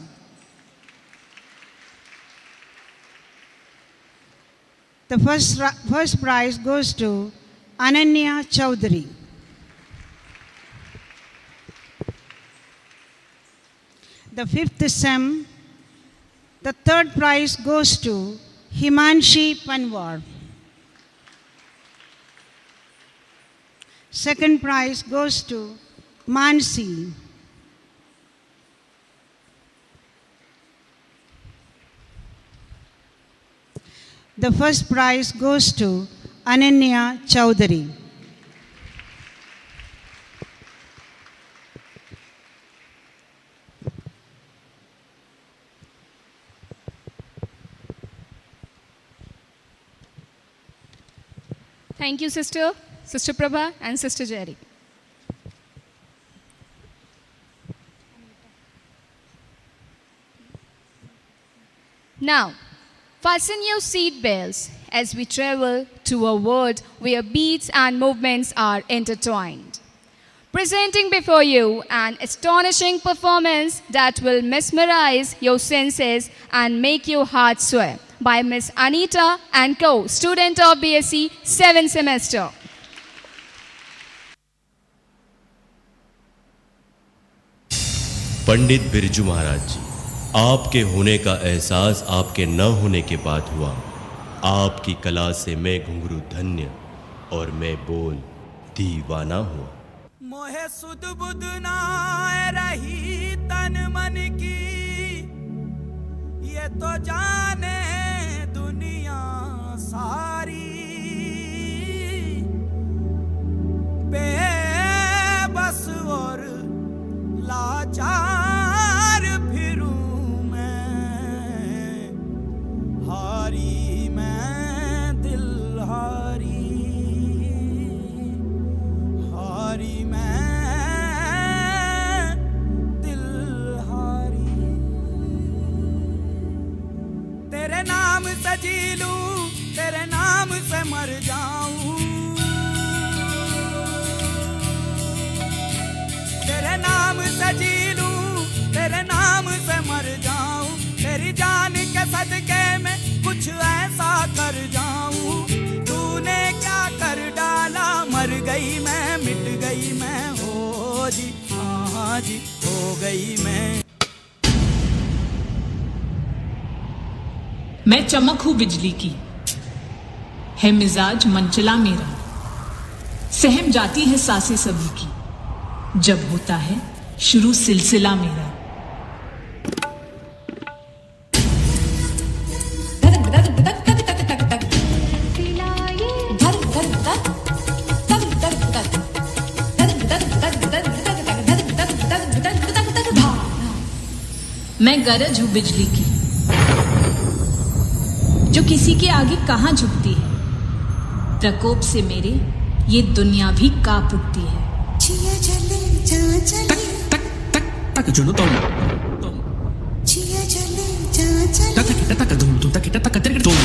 The first prize goes to Ananya Chowdhury. The fifth sem, the third prize goes to Himanshi Panwar. Second prize goes to Mansi. The first prize goes to Ananya Chowdhury. Thank you, Sister Prabha and Sister Jerry. Now, fasten your seat belts as we travel to a world where beats and movements are intertwined. Presenting before you an astonishing performance that will mesmerize your senses and make your heart swell by Miss Anita and Co, student of BSc 7th semester. Pandit Birju Maharaj जी, आपके होने का एहसास आपके न होने के बाद हुआ। आपकी कला से मैं घुंघरू धन्य और मैं बोल दीवाना हुआ। मोहे सुध बुध ना रही तन मन की, ये तो जाने दुनिया सारी। बेबस और लाचार फिरूं मैं, हारी मैं दिल हारी, हारी मैं दिल हारी। तेरे नाम से जी लूं, तेरे नाम से मर जाऊं, तेरे नाम से जी लूं, तेरे नाम से मर जाऊं। तेरी जान के सदके में कुछ ऐसा कर जाऊं। तूने क्या कर डाला, मर गई मैं, मिट गई मैं, हो जी हाँ जी हो गई मैं। मैं चमक हूँ बिजली की, है मिजाज मनचला मेरा। सहम जाती है सांसें सभी की, जब होता है शुरू सिलसिला मेरा। मैं गरज हूं बिजली की, जो किसी के आगे कहां झुकती है। प्रकोप से मेरे ये दुनिया भी कांप उठती है। तक जुनो तुम तक किटा तक धूम तुम तक किटा तक तेरे तुम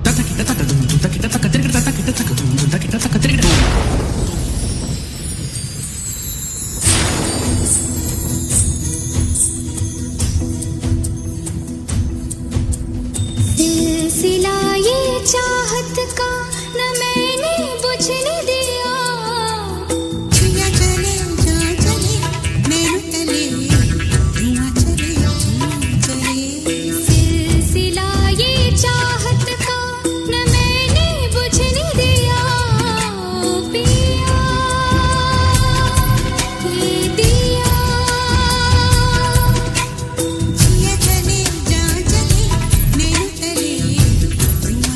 तक किटा तक धूम तुम तक किटा तक तेरे तक किटा तक धूम तुम तक किटा तक तेरे तुम। सिलसिला ये चाहत का न मैंने बुझने दिया। छुया चले जा चले मेरे तले, धुआं चले चले। सिलसिला ये चाहत का न मैंने बुझने दिया। पिया ये दिया, छुया चले जा चले मेरे तले, धुआं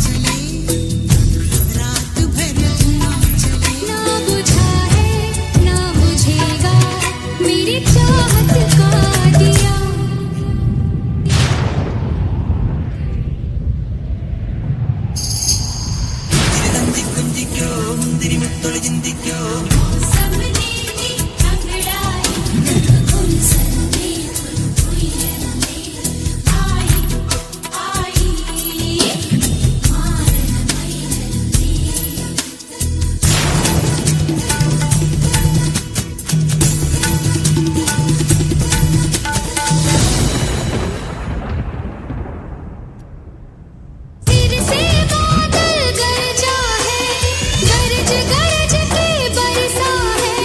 चले रात भर धुआं चले। ना बुझा है ना बुझेगा मेरी चाहत का दिया। सबने दी अंगड़ाई, उन सबने कोई में आई आई मारन सिर से बादल गरजा है, गरज गरज के बरसा है।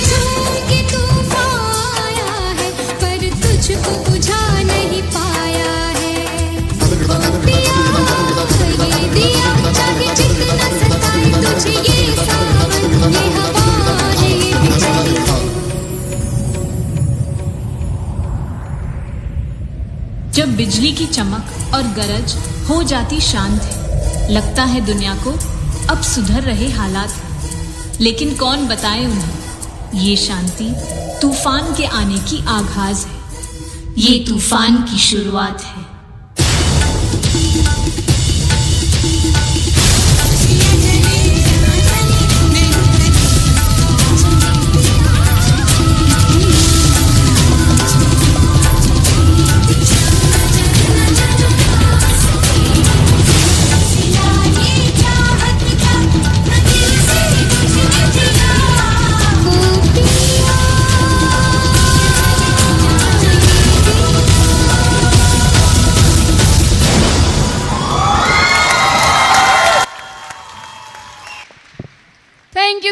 झूम के तूफान आया है, पर तुझको बुझा नहीं पाया है। ओ पिया ये दिया, चाहे जितना सताए तुझे ये सावन, ये हवा ये बिजली। जब बिजली की चमक और गरज हो जाती शांत है, लगता है दुनिया को अब सुधर रहे हालात। लेकिन कौन बताए उन्हें ये शांति तूफान के आने की आगाज है, ये तूफान की शुरुआत है।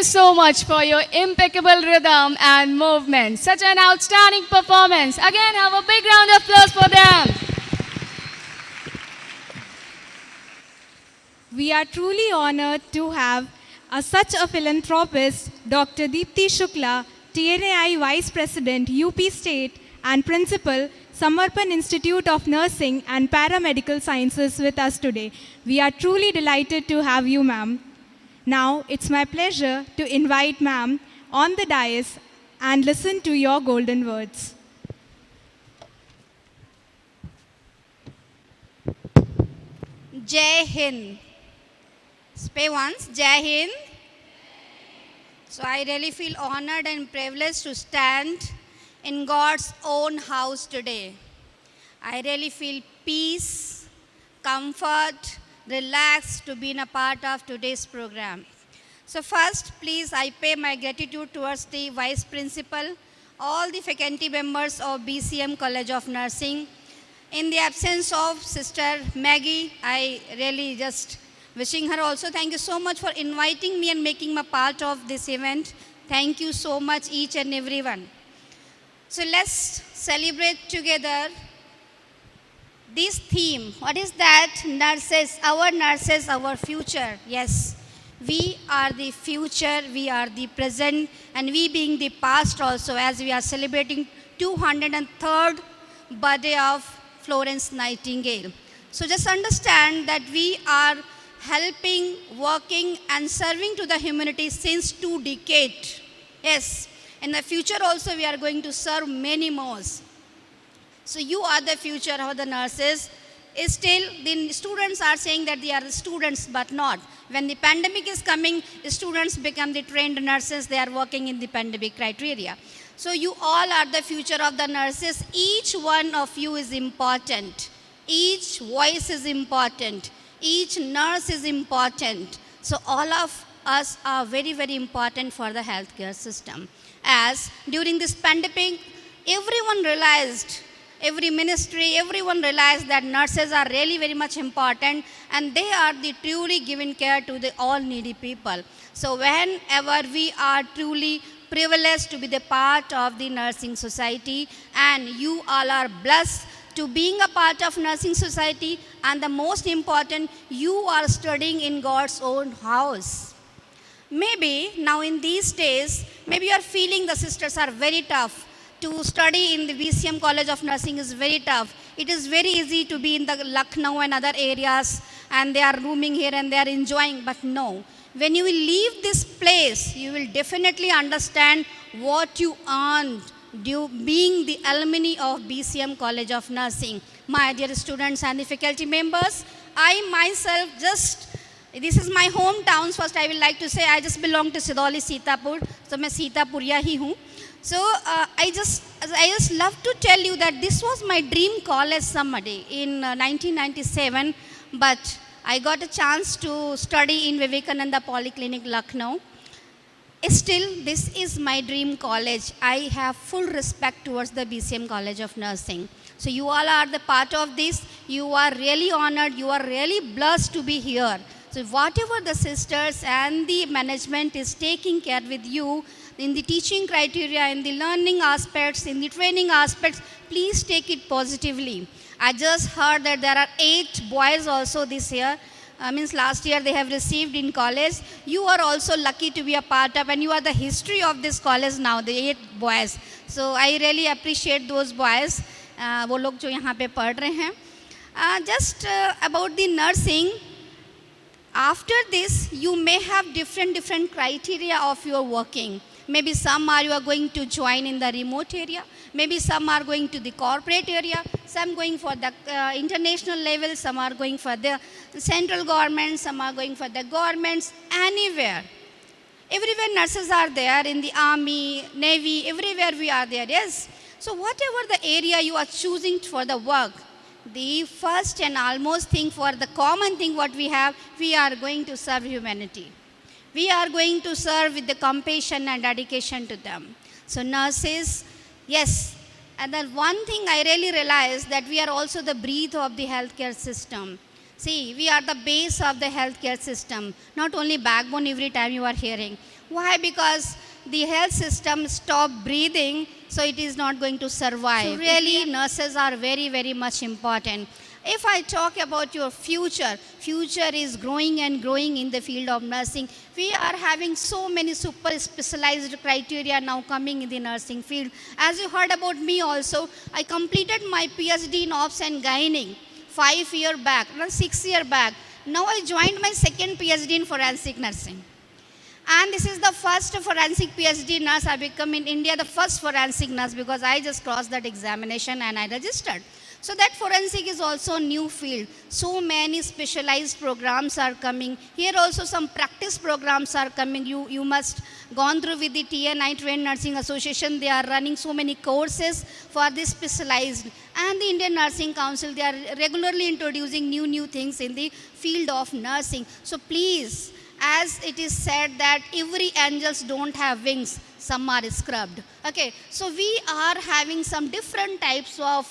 you so much for your impeccable rhythm and movement. Such an outstanding performance. Again, have a big round of applause for them. We are truly honored to have such a philanthropist, Dr. Deepti Shukla, TNAI Vice President, UP State, and Principal, Samarpan Institute of Nursing and Paramedical Sciences with us today. We are truly delighted to have you, ma'am. Now, it's my pleasure to invite ma'am on the dais and listen to your golden words. Jai Hind. Say once, Jai Hind. So I really feel honored and privileged to stand in God's own house today. I really feel peace, comfort, relaxed to be in a part of today's program. So first, please, I pay my gratitude towards the Vice Principal, all the faculty members of BCM College of Nursing. In the absence of Sister Maggie, I really just wishing her also thank you so much for inviting me and making me a part of this event. Thank you so much, each and everyone. So let's celebrate together this theme. What is that? Nurses, our future. Yes, we are the future, we are the present, and we being the past also, as we are celebrating 203rd birthday of Florence Nightingale. So just understand that we are helping, working, and serving to the humanity since 2 decades. Yes, in the future also we are going to serve many more. So you are the future of the nurses. Still, the students are saying that they are the students, but not. When the pandemic is coming, students become the trained nurses. They are working in the pandemic criteria. So you all are the future of the nurses. Each one of you is important. Each voice is important. Each nurse is important. So all of us are very, very important for the healthcare system. As during this pandemic, everyone realized, every ministry, everyone realized that nurses are really very much important, and they are the truly giving care to the all needy people. So whenever we are truly privileged to be the part of the nursing society, and you all are blessed to being a part of nursing society, and the most important, you are studying in God's own house. Maybe now in these days, maybe you are feeling the sisters are very tough. To study in the BCM College of Nursing is very tough. It is very easy to be in the Lucknow and other areas, and they are rooming here and they are enjoying, but no. When you will leave this place, you will definitely understand what you earned being the alumni of BCM College of Nursing. My dear students and the faculty members, I myself this is my hometown. First I will like to say I just belong to Sidoli, Sitapur. So मैं Sitapuriya ही हूँ. So I just love to tell you that this was my dream college someday in 1997, but I got a chance to study in Vivekananda Polyclinic, Lucknow. Still, this is my dream college. I have full respect towards the BCM College of Nursing. So you all are the part of this. You are really honored. You are really blessed to be here. So whatever the sisters and the management is taking care with you in the teaching criteria, in the learning aspects, in the training aspects, please take it positively. I just heard that there are 8 boys also this year. Means last year they have received in college. You are also lucky to be a part of, and you are the history of this college now, the 8 boys. So I really appreciate those boys, वो लोग जो यहाँ पे पढ़ रहे हैं. Just about the nursing, after this you may have different criteria of your working. Maybe some you are going to join in the remote area. Maybe some are going to the corporate area. Some going for the international level. Some are going for the central government. Some are going for the governments. Anywhere. Everywhere nurses are there, in the army, navy, everywhere we are there, yes. So whatever the area you are choosing for the work, the first and almost thing for the common thing what we have, we are going to serve humanity. We are going to serve with the compassion and dedication to them. So nurses, yes. And then one thing I really realized that we are also the breath of the healthcare system. See, we are the base of the healthcare system. Not only backbone every time you are hearing. Why? Because the health system stopped breathing, so it is not going to survive. So really, nurses are very, very much important. If I talk about your future, future is growing and growing in the field of nursing. We are having so many super specialized criteria now coming in the nursing field. As you heard about me also, I completed my PhD in Obs and Gynae 5 years back, 6 years back. Now I joined my second PhD in forensic nursing. And this is the first forensic PhD nurse I become in India, the first forensic nurse, because I just crossed that examination and I registered. So that forensic is also a new field. So many specialized programs are coming. Here also some practice programs are coming. You must gone through with the TNI, Trained Nursing Association. They are running so many courses for this specialized. And the Indian Nursing Council, they are regularly introducing new things in the field of nursing. So please, as it is said that every angels don't have wings, some are scrubbed. Okay, so we are having some different types of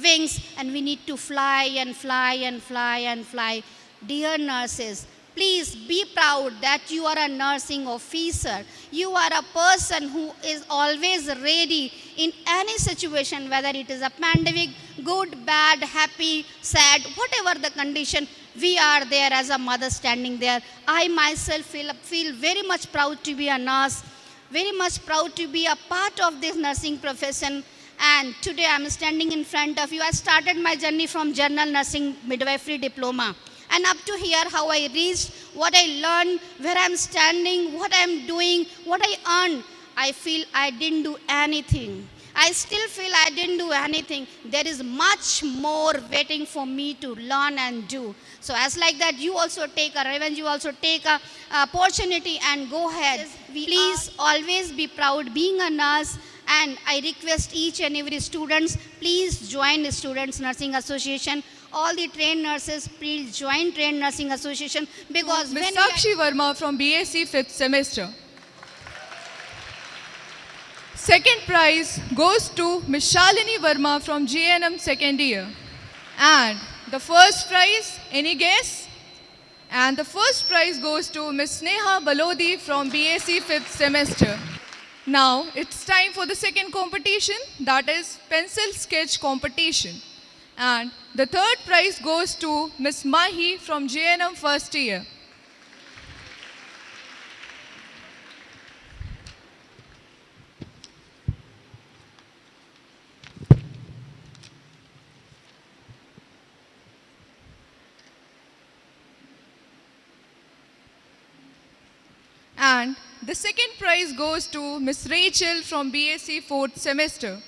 wings and we need to fly and fly and fly and fly. Dear nurses, please be proud that you are a nursing officer. You are a person who is always ready in any situation, whether it is a pandemic, good, bad, happy, sad, whatever the condition, we are there as a mother standing there. I myself feel very much proud to be a nurse, very much proud to be a part of this nursing profession. And today I am standing in front of you. I started my journey from general nursing midwifery diploma. And up to here, how I reached, what I learned, where I am standing, what I am doing, what I earned. I feel I didn't do anything. I still feel I didn't do anything. There is much more waiting for me to learn and do. So as like that, you also take a revenge, you also take a opportunity and go ahead. Please always be proud being a nurse. And I request each and every students, please join the Students Nursing Association. All the trained nurses, please join Trained Nursing Association, because Ms. Sakshi Verma from BSc 5th semester. Second prize goes to Ms. Shalini Verma from GNM second year. And the first prize, any guess? And the first prize goes to Ms. Sneha Balodi from BSc 5th semester. Now it's time for the second competition, that is pencil sketch competition. And the third prize goes to Ms. Mahi from JNM first year. And the second prize goes to Ms. Rachel from BSc 4th semester.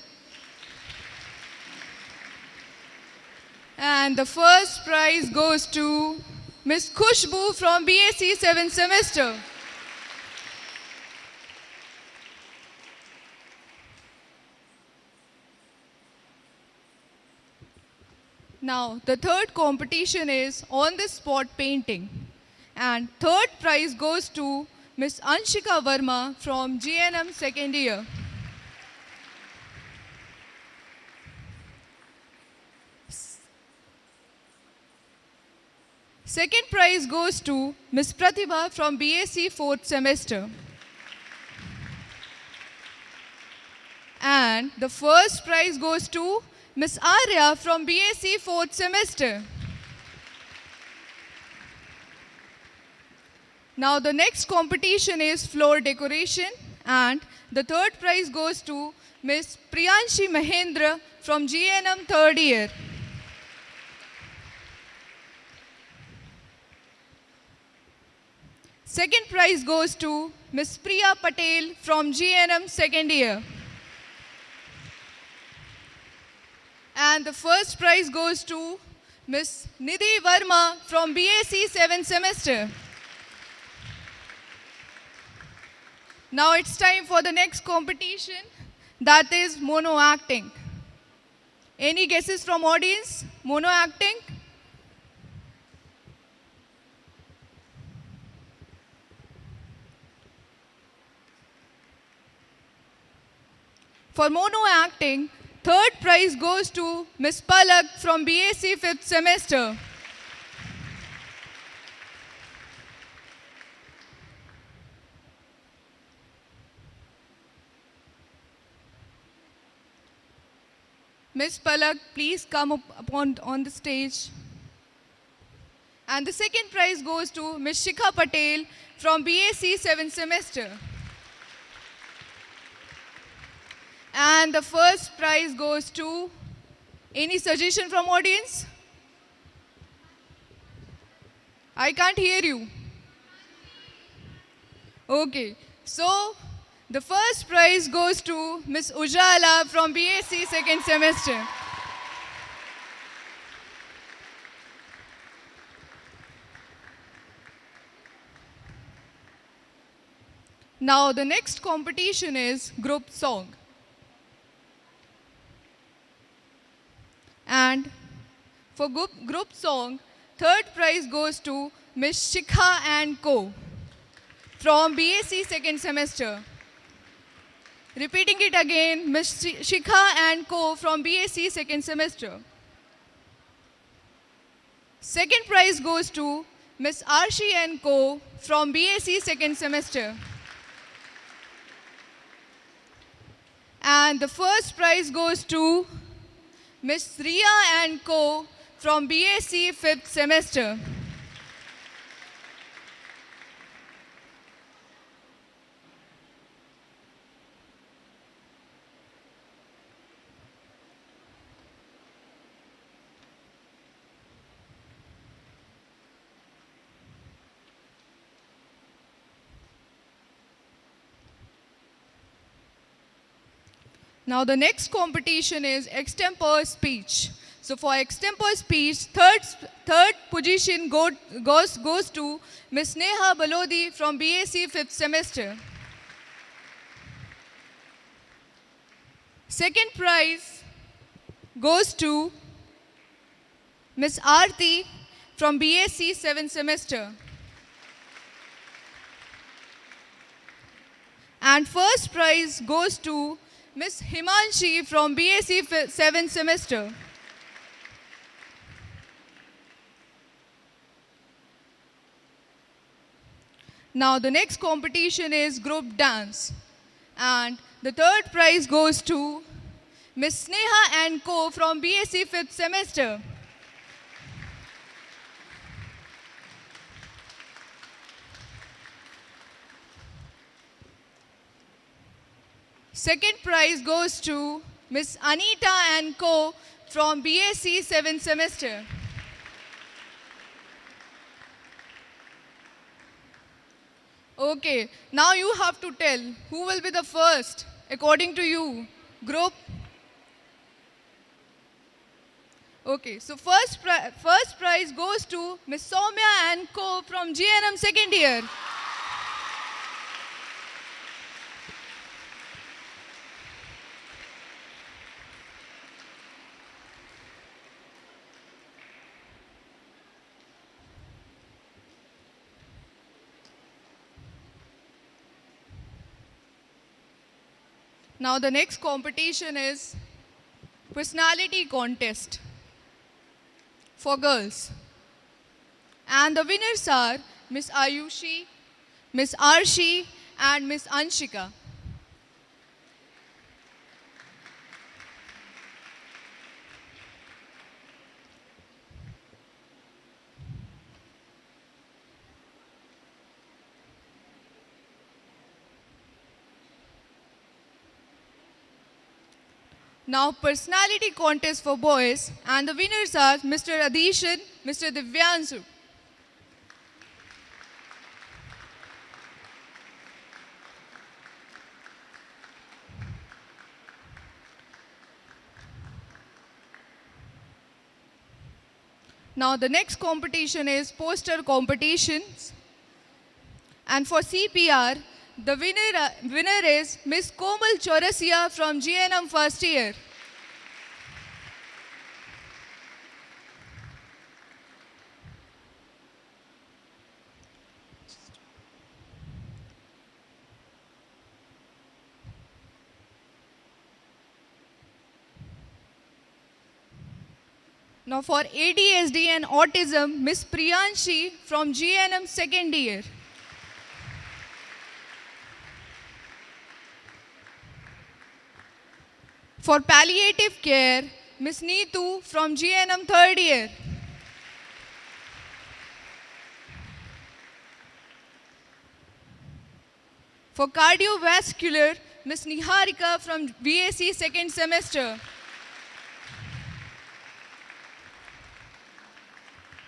And the first prize goes to Ms. Khushbu from BSc 7th semester. Now, the third competition is on the spot painting. And third prize goes to Ms. Anshika Verma from GNM second year. Second prize goes to Ms. Pratibha from BSc 4th semester. And the first prize goes to Ms. Arya from BSc 4th semester. Now the next competition is floor decoration, and the third prize goes to Ms. Priyanshi Mahendra from GNM third year. Second prize goes to Ms. Priya Patel from GNM second year. And the first prize goes to Ms. Nidhi Verma from BSc 7th semester. Now it's time for the next competition, that is mono acting. Any guesses from audience? Mono acting? For mono acting, third prize goes to Ms. Palak from BSc 5th semester. Miss Palak, please come up on the stage. And the second prize goes to Miss Shikha Patel from BAC 7th semester. And the first prize goes to, any suggestion from audience? I can't hear you. Okay, so the first prize goes to Miss Ujala from BAC 2nd semester. Now the next competition is group song. And for group song, third prize goes to Miss Shikha and Co. from BAC 2nd semester. Repeating it again, Miss Shikha and Co. from BAC 2nd semester. Second prize goes to Miss Arshi and Co. from BAC 2nd semester. And the first prize goes to Miss Riya and Co. from BAC 5th semester. Now the next competition is extempore speech. So for extempore speech, third position goes to Miss Neha Balodi from BAC 5th semester. Second prize goes to Miss Aarti from BAC 7th semester. And first prize goes to Miss Himanshi from BAC 7th semester. Now the next competition is group dance. And the third prize goes to Miss Sneha and Co. from BAC 5th semester. Second prize goes to Miss Anita and Co. from BAC 7th semester. Okay, now you have to tell who will be the first according to you. Group? Okay, so first prize goes to Miss Soumya and Co. from GNM second year. Now the next competition is personality contest for girls. And the winners are Miss Ayushi, Miss Arshi and Miss Anshika. Now personality contest for boys, and the winners are Mr. Adishan, Mr. Divyansu. Now the next competition is poster competitions. And for CPR, the winner is Miss Komal Chaurasia from GNM first year. Now for ADHD and autism, Miss Priyanshi from GNM second year. For palliative care, Miss Neetu from GNM 3rd year. For cardiovascular, Miss Niharika from BAC 2nd semester.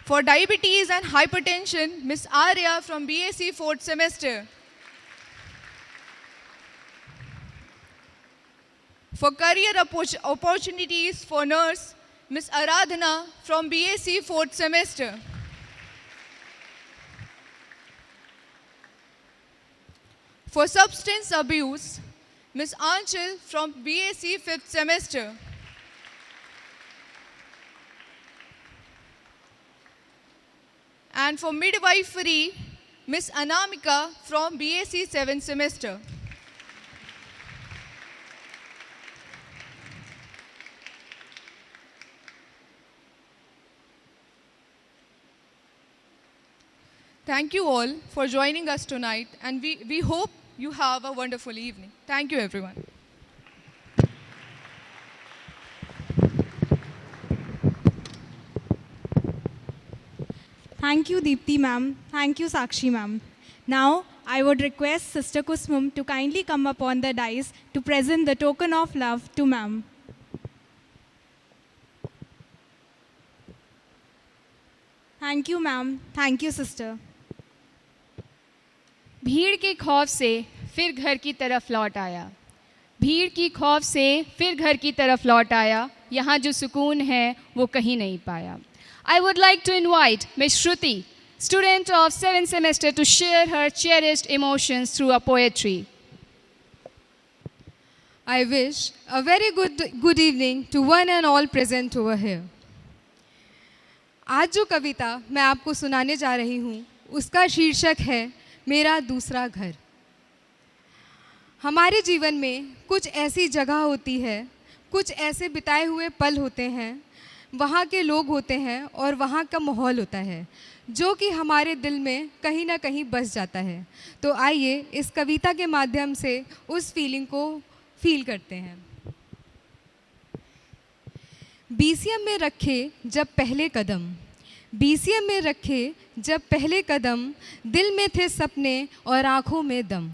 For diabetes and hypertension, Miss Arya from BAC 4th semester. For career opportunities for nurse, Miss Aradhana from BAC 4th semester. For substance abuse, Miss Anchal from BAC 5th semester. And for midwifery, Miss Anamika from BAC 7th semester. Thank you all for joining us tonight, and we hope you have a wonderful evening. Thank you, everyone. Thank you, Deepti ma'am. Thank you, Sakshi ma'am. Now, I would request Sister Kusmum to kindly come up on the dais to present the token of love to ma'am. Thank you, ma'am. Thank you, sister. भीड़ के खौफ से फिर घर की तरफ लौट आया, भीड़ की खौफ से फिर घर की तरफ लौट आया, यहाँ जो सुकून है वो कहीं नहीं पाया. I would like to invite Ms. Shruti, student of 7th semester, to share her cherished emotions through a poetry. I wish a very good evening to one and all present over here. आज जो कविता मैं आपको सुनाने जा रही हूँ उसका शीर्षक है मेरा दूसरा घर. हमारे जीवन में कुछ ऐसी जगह होती है, कुछ ऐसे बिताए हुए पल होते हैं, वहाँ के लोग होते हैं और वहाँ का माहौल होता है जो कि हमारे दिल में कहीं ना कहीं बस जाता है. तो आइए इस कविता के माध्यम से उस फीलिंग को फील करते हैं. BCM में रखे जब पहले कदम, BCM में रखे जब पहले कदम, दिल में थे सपने और आँखों में दम.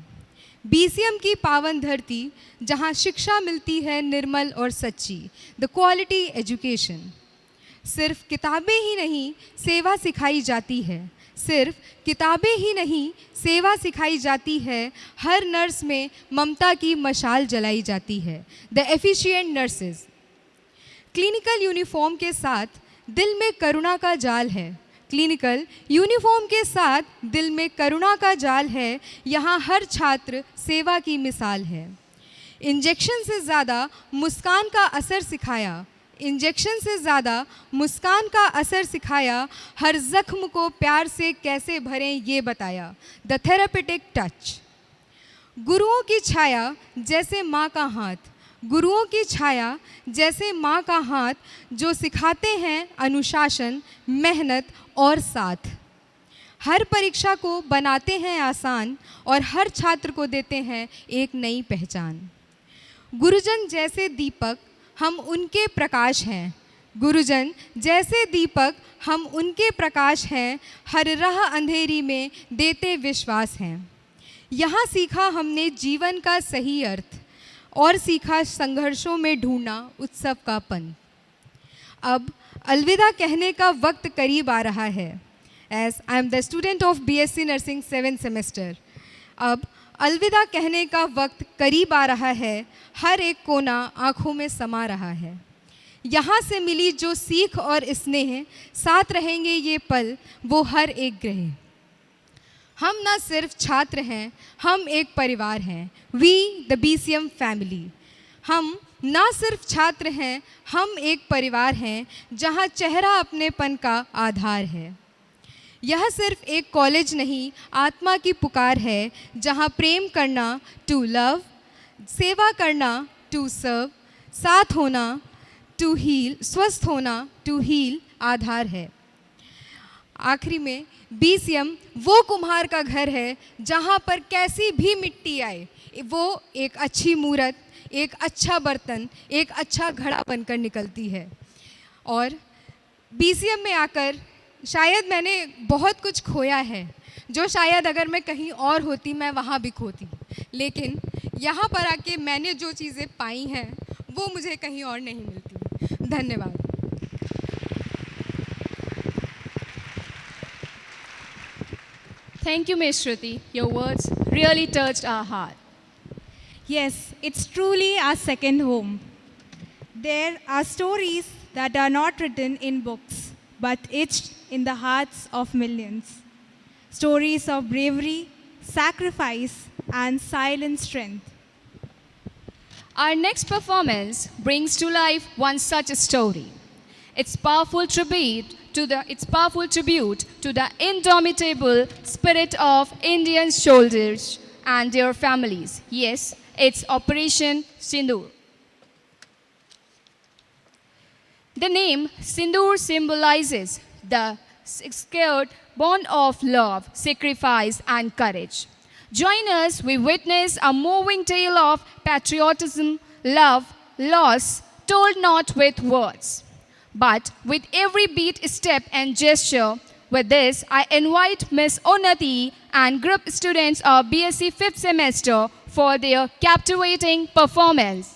BCM की पावन धरती जहाँ शिक्षा मिलती है निर्मल और सच्ची, द क्वालिटी एजुकेशन. सिर्फ किताबें ही नहीं सेवा सिखाई जाती है, सिर्फ किताबें ही नहीं सेवा सिखाई जाती है, हर नर्स में ममता की मशाल जलाई जाती है, the efficient nurses. Clinical uniform के साथ दिल में करुणा का जाल है, क्लिनिकल यूनिफॉर्म के साथ दिल में करुणा का जाल है, यहाँ हर छात्र सेवा की मिसाल है. इंजेक्शन से ज़्यादा मुस्कान का असर सिखाया, इंजेक्शन से ज़्यादा मुस्कान का असर सिखाया, हर ज़ख्म को प्यार से कैसे भरें ये बताया, द थेरापेटिक टच. गुरुओं की छाया जैसे माँ का हाथ, गुरुओं की छाया जैसे माँ का हाथ, जो सिखाते हैं अनुशासन, मेहनत और साथ. हर परीक्षा को बनाते हैं आसान और हर छात्र को देते हैं एक नई पहचान. गुरुजन जैसे दीपक हम उनके प्रकाश हैं, गुरुजन जैसे दीपक हम उनके प्रकाश हैं, हर राह अंधेरी में देते विश्वास हैं. यहाँ सीखा हमने जीवन का सही अर्थ और सीखा संघर्षों में ढूंढना उत्सव का पन. अब अलविदा कहने का वक्त करीब आ रहा है. As I am the student of BSc nursing 7th semester, अब अलविदा कहने का वक्त करीब आ रहा है, हर एक कोना आँखों में समा रहा है. यहाँ से मिली जो सीख और स्नेह, साथ रहेंगे ये पल वो हर एक ग्रह. हम ना सिर्फ छात्र हैं, हम एक परिवार हैं, वी द BCM फैमिली. हम ना सिर्फ छात्र हैं, हम एक परिवार हैं जहाँ चेहरा अपनेपन का आधार है. यह सिर्फ एक कॉलेज नहीं, आत्मा की पुकार है, जहाँ प्रेम करना टू लव, सेवा करना टू सर्व, साथ होना टू हील, स्वस्थ होना टू हील आधार है. आखिरी में BCM वो कुम्हार का घर है जहाँ पर कैसी भी मिट्टी आए वो एक अच्छी मूर्त, एक अच्छा बर्तन, एक अच्छा घड़ा बनकर निकलती है। और BCM में आकर शायद मैंने बहुत कुछ खोया है, जो शायद अगर मैं कहीं और होती मैं वहाँ भी खोती, लेकिन यहाँ पर आके मैंने जो चीज़ें पाई हैं वो मुझे कहीं और नहीं मिलती। धन्यवाद। Thank you, Ms. Shruti. Your words really touched our heart. Yes, it's truly our second home. There are stories that are not written in books, but etched in the hearts of millions. Stories of bravery, sacrifice, and silent strength. Our next performance brings to life one such story. It's powerful tribute to the indomitable spirit of Indian soldiers and their families. Yes, it's Operation Sindoor. The name Sindoor symbolizes the sacred bond of love, sacrifice, and courage. Join us, we witness a moving tale of patriotism, love, loss, told not with words, but with every beat, step, and gesture. With this, I invite Ms. Unnati and group students of BSc 5th semester for their captivating performance.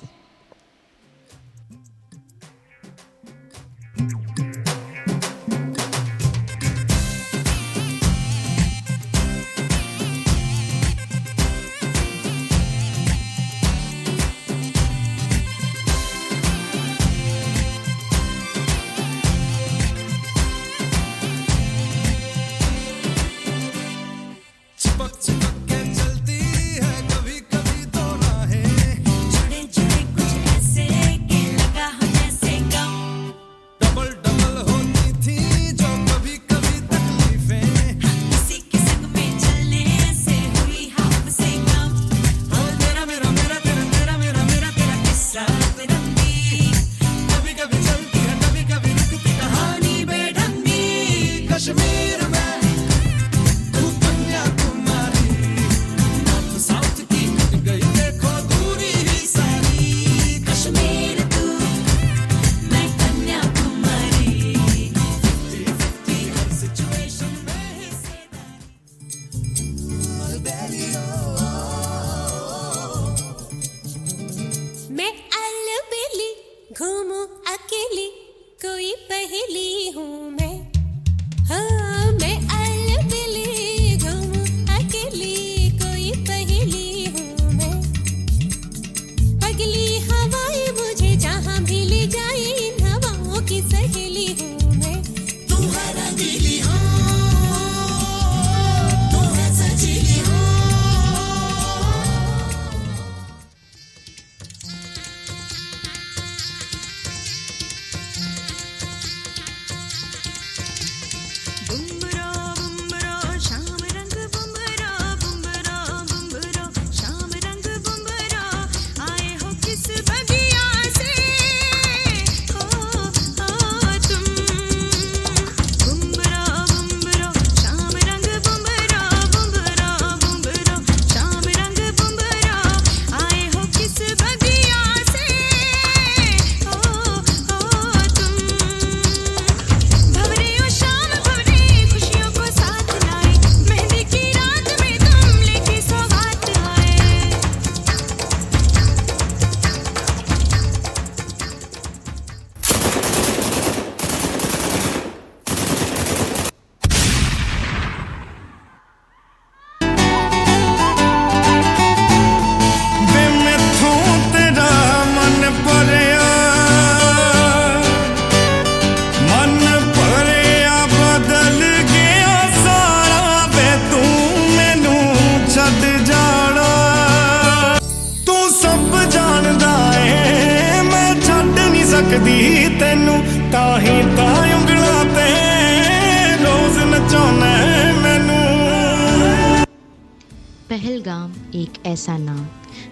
Pahalgam एक ऐसा नाम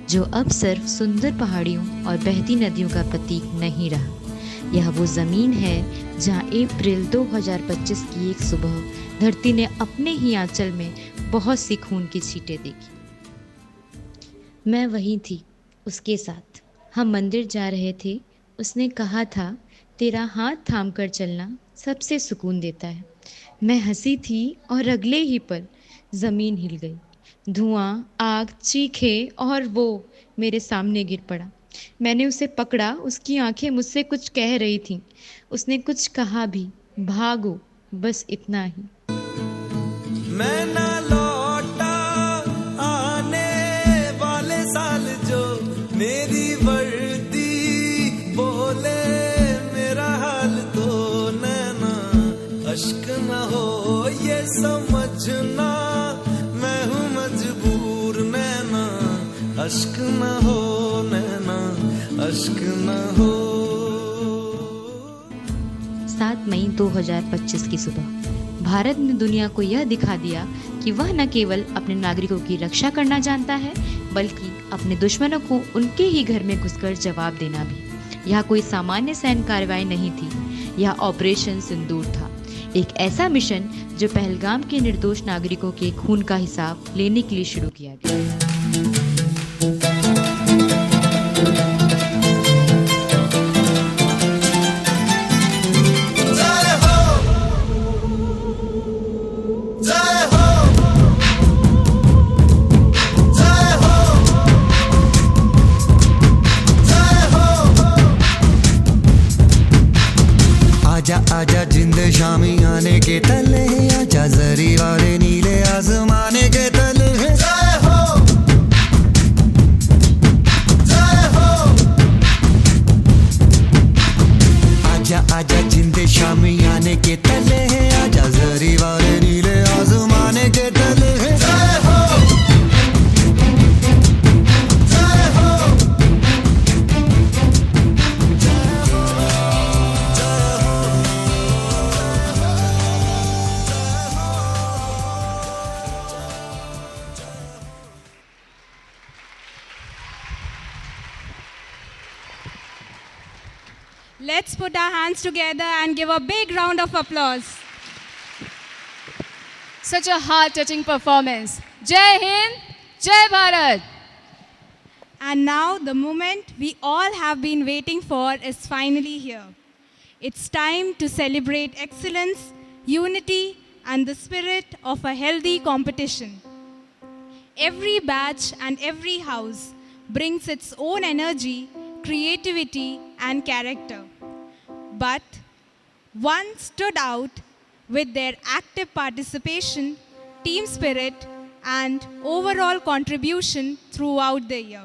जो अब सिर्फ सुंदर पहाड़ियों और बहती नदियों का प्रतीक नहीं रहा। यह वो ज़मीन है जहां अप्रैल 2025 की एक सुबह धरती ने अपने ही आंचल में बहुत सी खून की छींटें देखी। मैं वहीं थी उसके साथ, हम मंदिर जा रहे थे, उसने कहा था तेरा हाथ थाम कर चलना सबसे सुकून देता है। मैं हंसी थी और अगले ही पल ज़मीन हिल गई। धुआं, आग, चीखें और वो मेरे सामने गिर पड़ा। मैंने उसे पकड़ा, उसकी आंखें मुझसे कुछ कह रही थीं। उसने कुछ कहा भी, भागो, बस इतना ही। मैं ना लौटा आने वाले साल जो मेरी वर्दी बोले मेरा हाल तो नैना अश्क न हो ये समझना मैं हूँ मजबूर नैना अश्क न हो नैना अश्क न हो। 7 मई 2025 की सुबह भारत ने दुनिया को यह दिखा दिया कि वह न केवल अपने नागरिकों की रक्षा करना जानता है, बल्कि अपने दुश्मनों को उनके ही घर में घुसकर जवाब देना भी। यह कोई सामान्य सैन्य कार्रवाई नहीं थी, यह ऑपरेशन सिंदूर था, एक ऐसा मिशन जो पहलगाम के निर्दोष नागरिकों के खून का हिसाब लेने के लिए शुरू किया गया। आजा आजा जिंद शामी आने के तले आजा जरी वाले नीले आसमाने के तले जय हो जय हो। आजा आजा जिंद शामी आने के तले आजा जरी वाले नीले आसमाने के तले जय हो जय हो। Let's put our hands together and give a big round of applause. Such a heart-touching performance. Jai Hind, Jai Bharat. And now the moment we all have been waiting for is finally here. It's time to celebrate excellence, unity, and the spirit of a healthy competition. Every batch and every house brings its own energy, creativity, and character. But one stood out with their active participation, team spirit, and overall contribution throughout the year.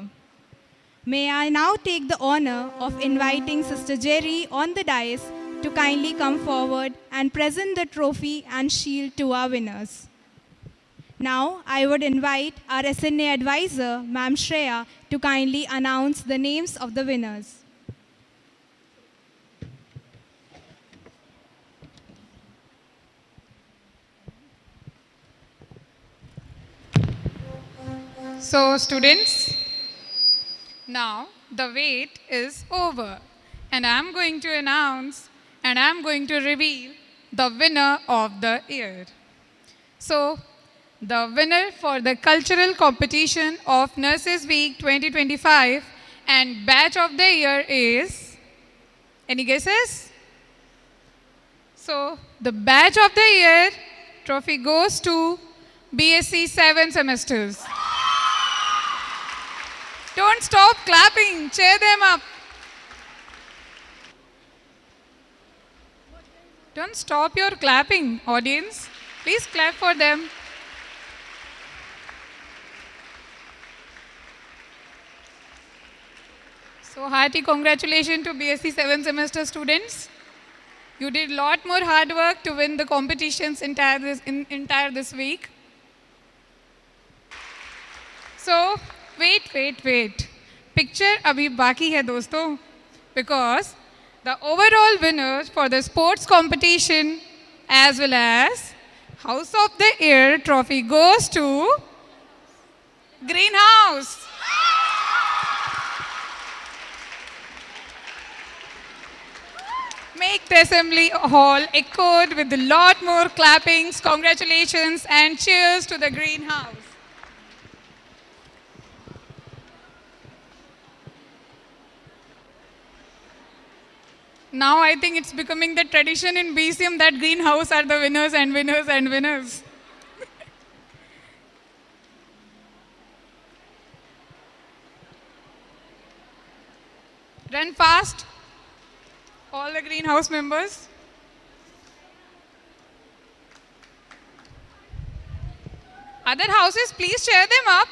May I now take the honor of inviting Sister Jerry on the dais to kindly come forward and present the trophy and shield to our winners. Now, I would invite our SNA advisor, Ma'am Shreya, to kindly announce the names of the winners. So students, now the wait is over and I'm going to announce and I'm going to reveal the winner of the year. So the winner for the cultural competition of Nurses Week 2025 and batch of the year is, any guesses? So the batch of the year trophy goes to BSc 7 semesters. Don't stop clapping, cheer them up. Don't stop your clapping, audience. Please clap for them. So hearty congratulations to BSc 7 semester students. You did a lot more hard work to win the competitions entire this week. So wait. Picture abhi baki hai dosto, because the overall winners for the sports competition as well as House of the Year trophy goes to Greenhouse. Make the assembly hall echoed with a lot more clappings, congratulations and cheers to the Greenhouse. Now I think it's becoming the tradition in BCM that greenhouse are the winners and winners and winners. Run fast, all the greenhouse members. Other houses, please cheer them up.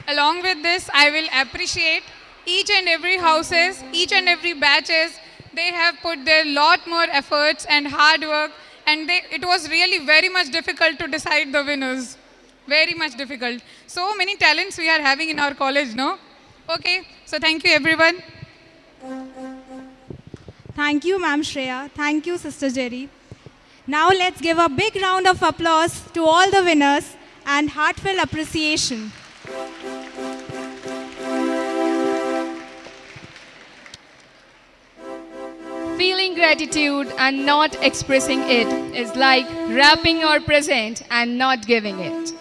Along with this, I will appreciate each and every houses, each and every batches. They have put their lot more efforts and hard work, and it was really very much difficult to decide the winners. Very much difficult. So many talents we are having in our college, no? Okay, so thank you everyone. Thank you, Ma'am Shreya. Thank you, Sister Jerry. Now let's give a big round of applause to all the winners and heartfelt appreciation. Feeling gratitude and not expressing it is like wrapping your present and not giving it.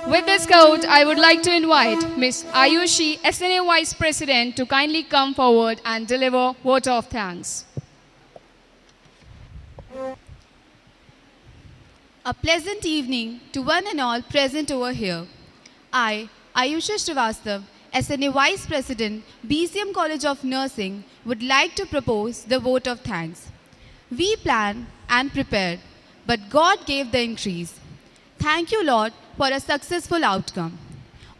With this quote, I would like to invite Ms. Ayushi, SNA Vice President, to kindly come forward and deliver vote of thanks. A pleasant evening to one and all present over here. I, Ayusha Srivastav, SNA Vice President, BCM College of Nursing, would like to propose the vote of thanks. We planned and prepared, but God gave the increase. Thank you, Lord, for a successful outcome.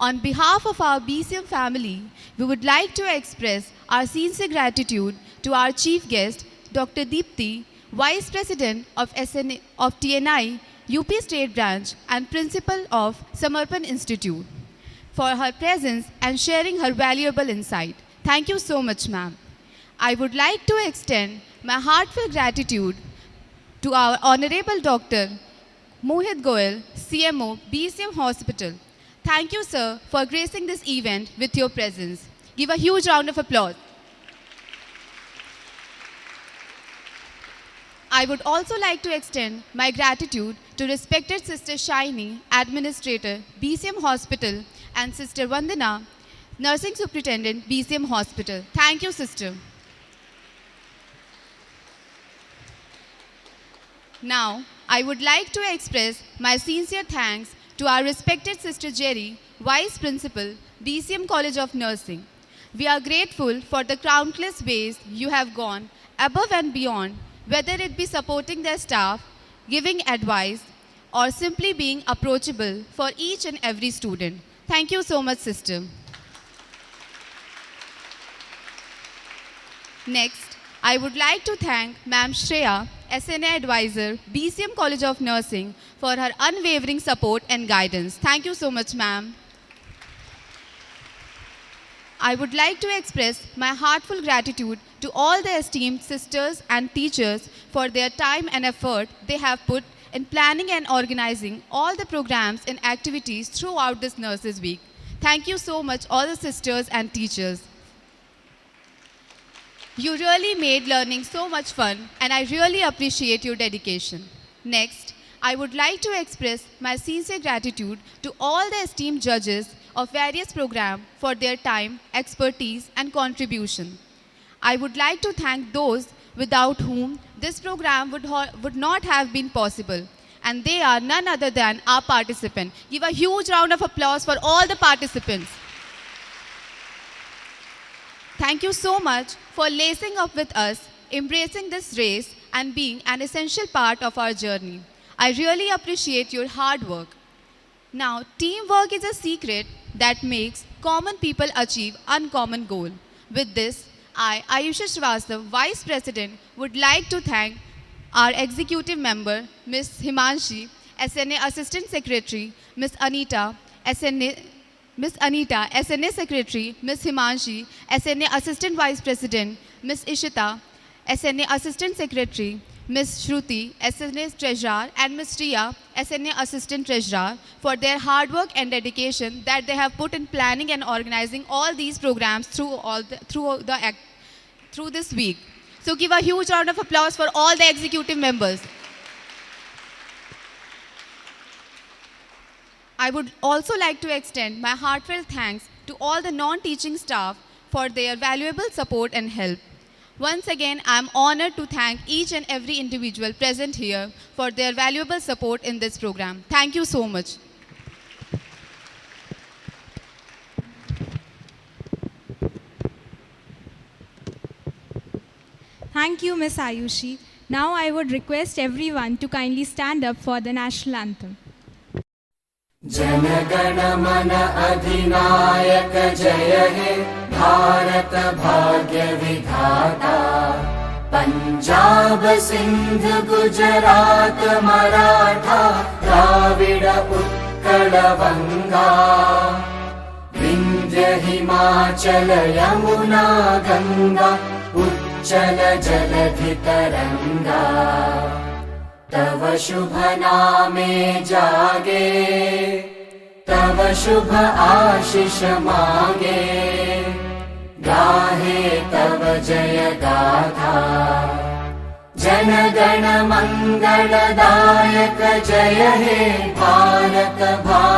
On behalf of our BCM family, we would like to express our sincere gratitude to our chief guest, Dr. Deepti, Vice President of TNI, UP State Branch and Principal of Samarpan Institute, for her presence and sharing her valuable insight. Thank you so much, ma'am. I would like to extend my heartfelt gratitude to our Honorable Dr. Mohit Goel, CMO, BCM Hospital. Thank you, sir, for gracing this event with your presence. Give a huge round of applause. I would also like to extend my gratitude to respected Sister Shiny, Administrator, BCM Hospital, and Sister Vandana, Nursing Superintendent, BCM Hospital. Thank you, Sister. Now, I would like to express my sincere thanks to our respected Sister Jerry, Vice Principal, BCM College of Nursing. We are grateful for the countless ways you have gone above and beyond, whether it be supporting their staff, giving advice, or simply being approachable for each and every student. Thank you so much, Sister. Next, I would like to thank Ma'am Shreya, SNA Advisor, BCM College of Nursing, for her unwavering support and guidance. Thank you so much, ma'am. I would like to express my heartfelt gratitude to all the esteemed sisters and teachers for their time and effort they have put in planning and organizing all the programs and activities throughout this Nurses Week. Thank you so much, all the sisters and teachers. You really made learning so much fun, and I really appreciate your dedication. Next, I would like to express my sincere gratitude to all the esteemed judges of various programs for their time, expertise, and contribution. I would like to thank those without whom this program would not have been possible, and they are none other than our participants. Give a huge round of applause for all the participants. Thank you so much for lacing up with us, embracing this race, and being an essential part of our journey. I really appreciate your hard work. Now, teamwork is a secret that makes common people achieve uncommon goal. With this, I, Ayusha Srivastav, Vice President, would like to thank our executive member, Ms. Himanshi, SNA Assistant Secretary, Ms. Anita, SNA Secretary, Ms. Himanshi, SNA Assistant Vice President, Ms. Ishita, SNA Assistant Secretary, Ms. Shruti, SNA Treasurer, and Ms. Riya, SNA Assistant Treasurer, for their hard work and dedication that they have put in planning and organizing all these programs through this week. So give a huge round of applause for all the executive members. I would also like to extend my heartfelt thanks to all the non-teaching staff for their valuable support and help. Once again, I am honored to thank each and every individual present here for their valuable support in this program. Thank you so much. Thank you, Ms. Ayushi. Now I would request everyone to kindly stand up for the national anthem. जनगण मन अधिनायक जय हे भारत भाग्य विधाता पंजाब सिंध गुजरात मराठा द्राविड़ उत्कल बंगा विंध्य हिमाचल यमुना गंगा उच्चल जलधि तरंगा तव शुभ नामे जागे तव शुभ आशीष मांगे गाहे तव जय गाथा जन गण मंगलदायक जय हे भारत भाग्य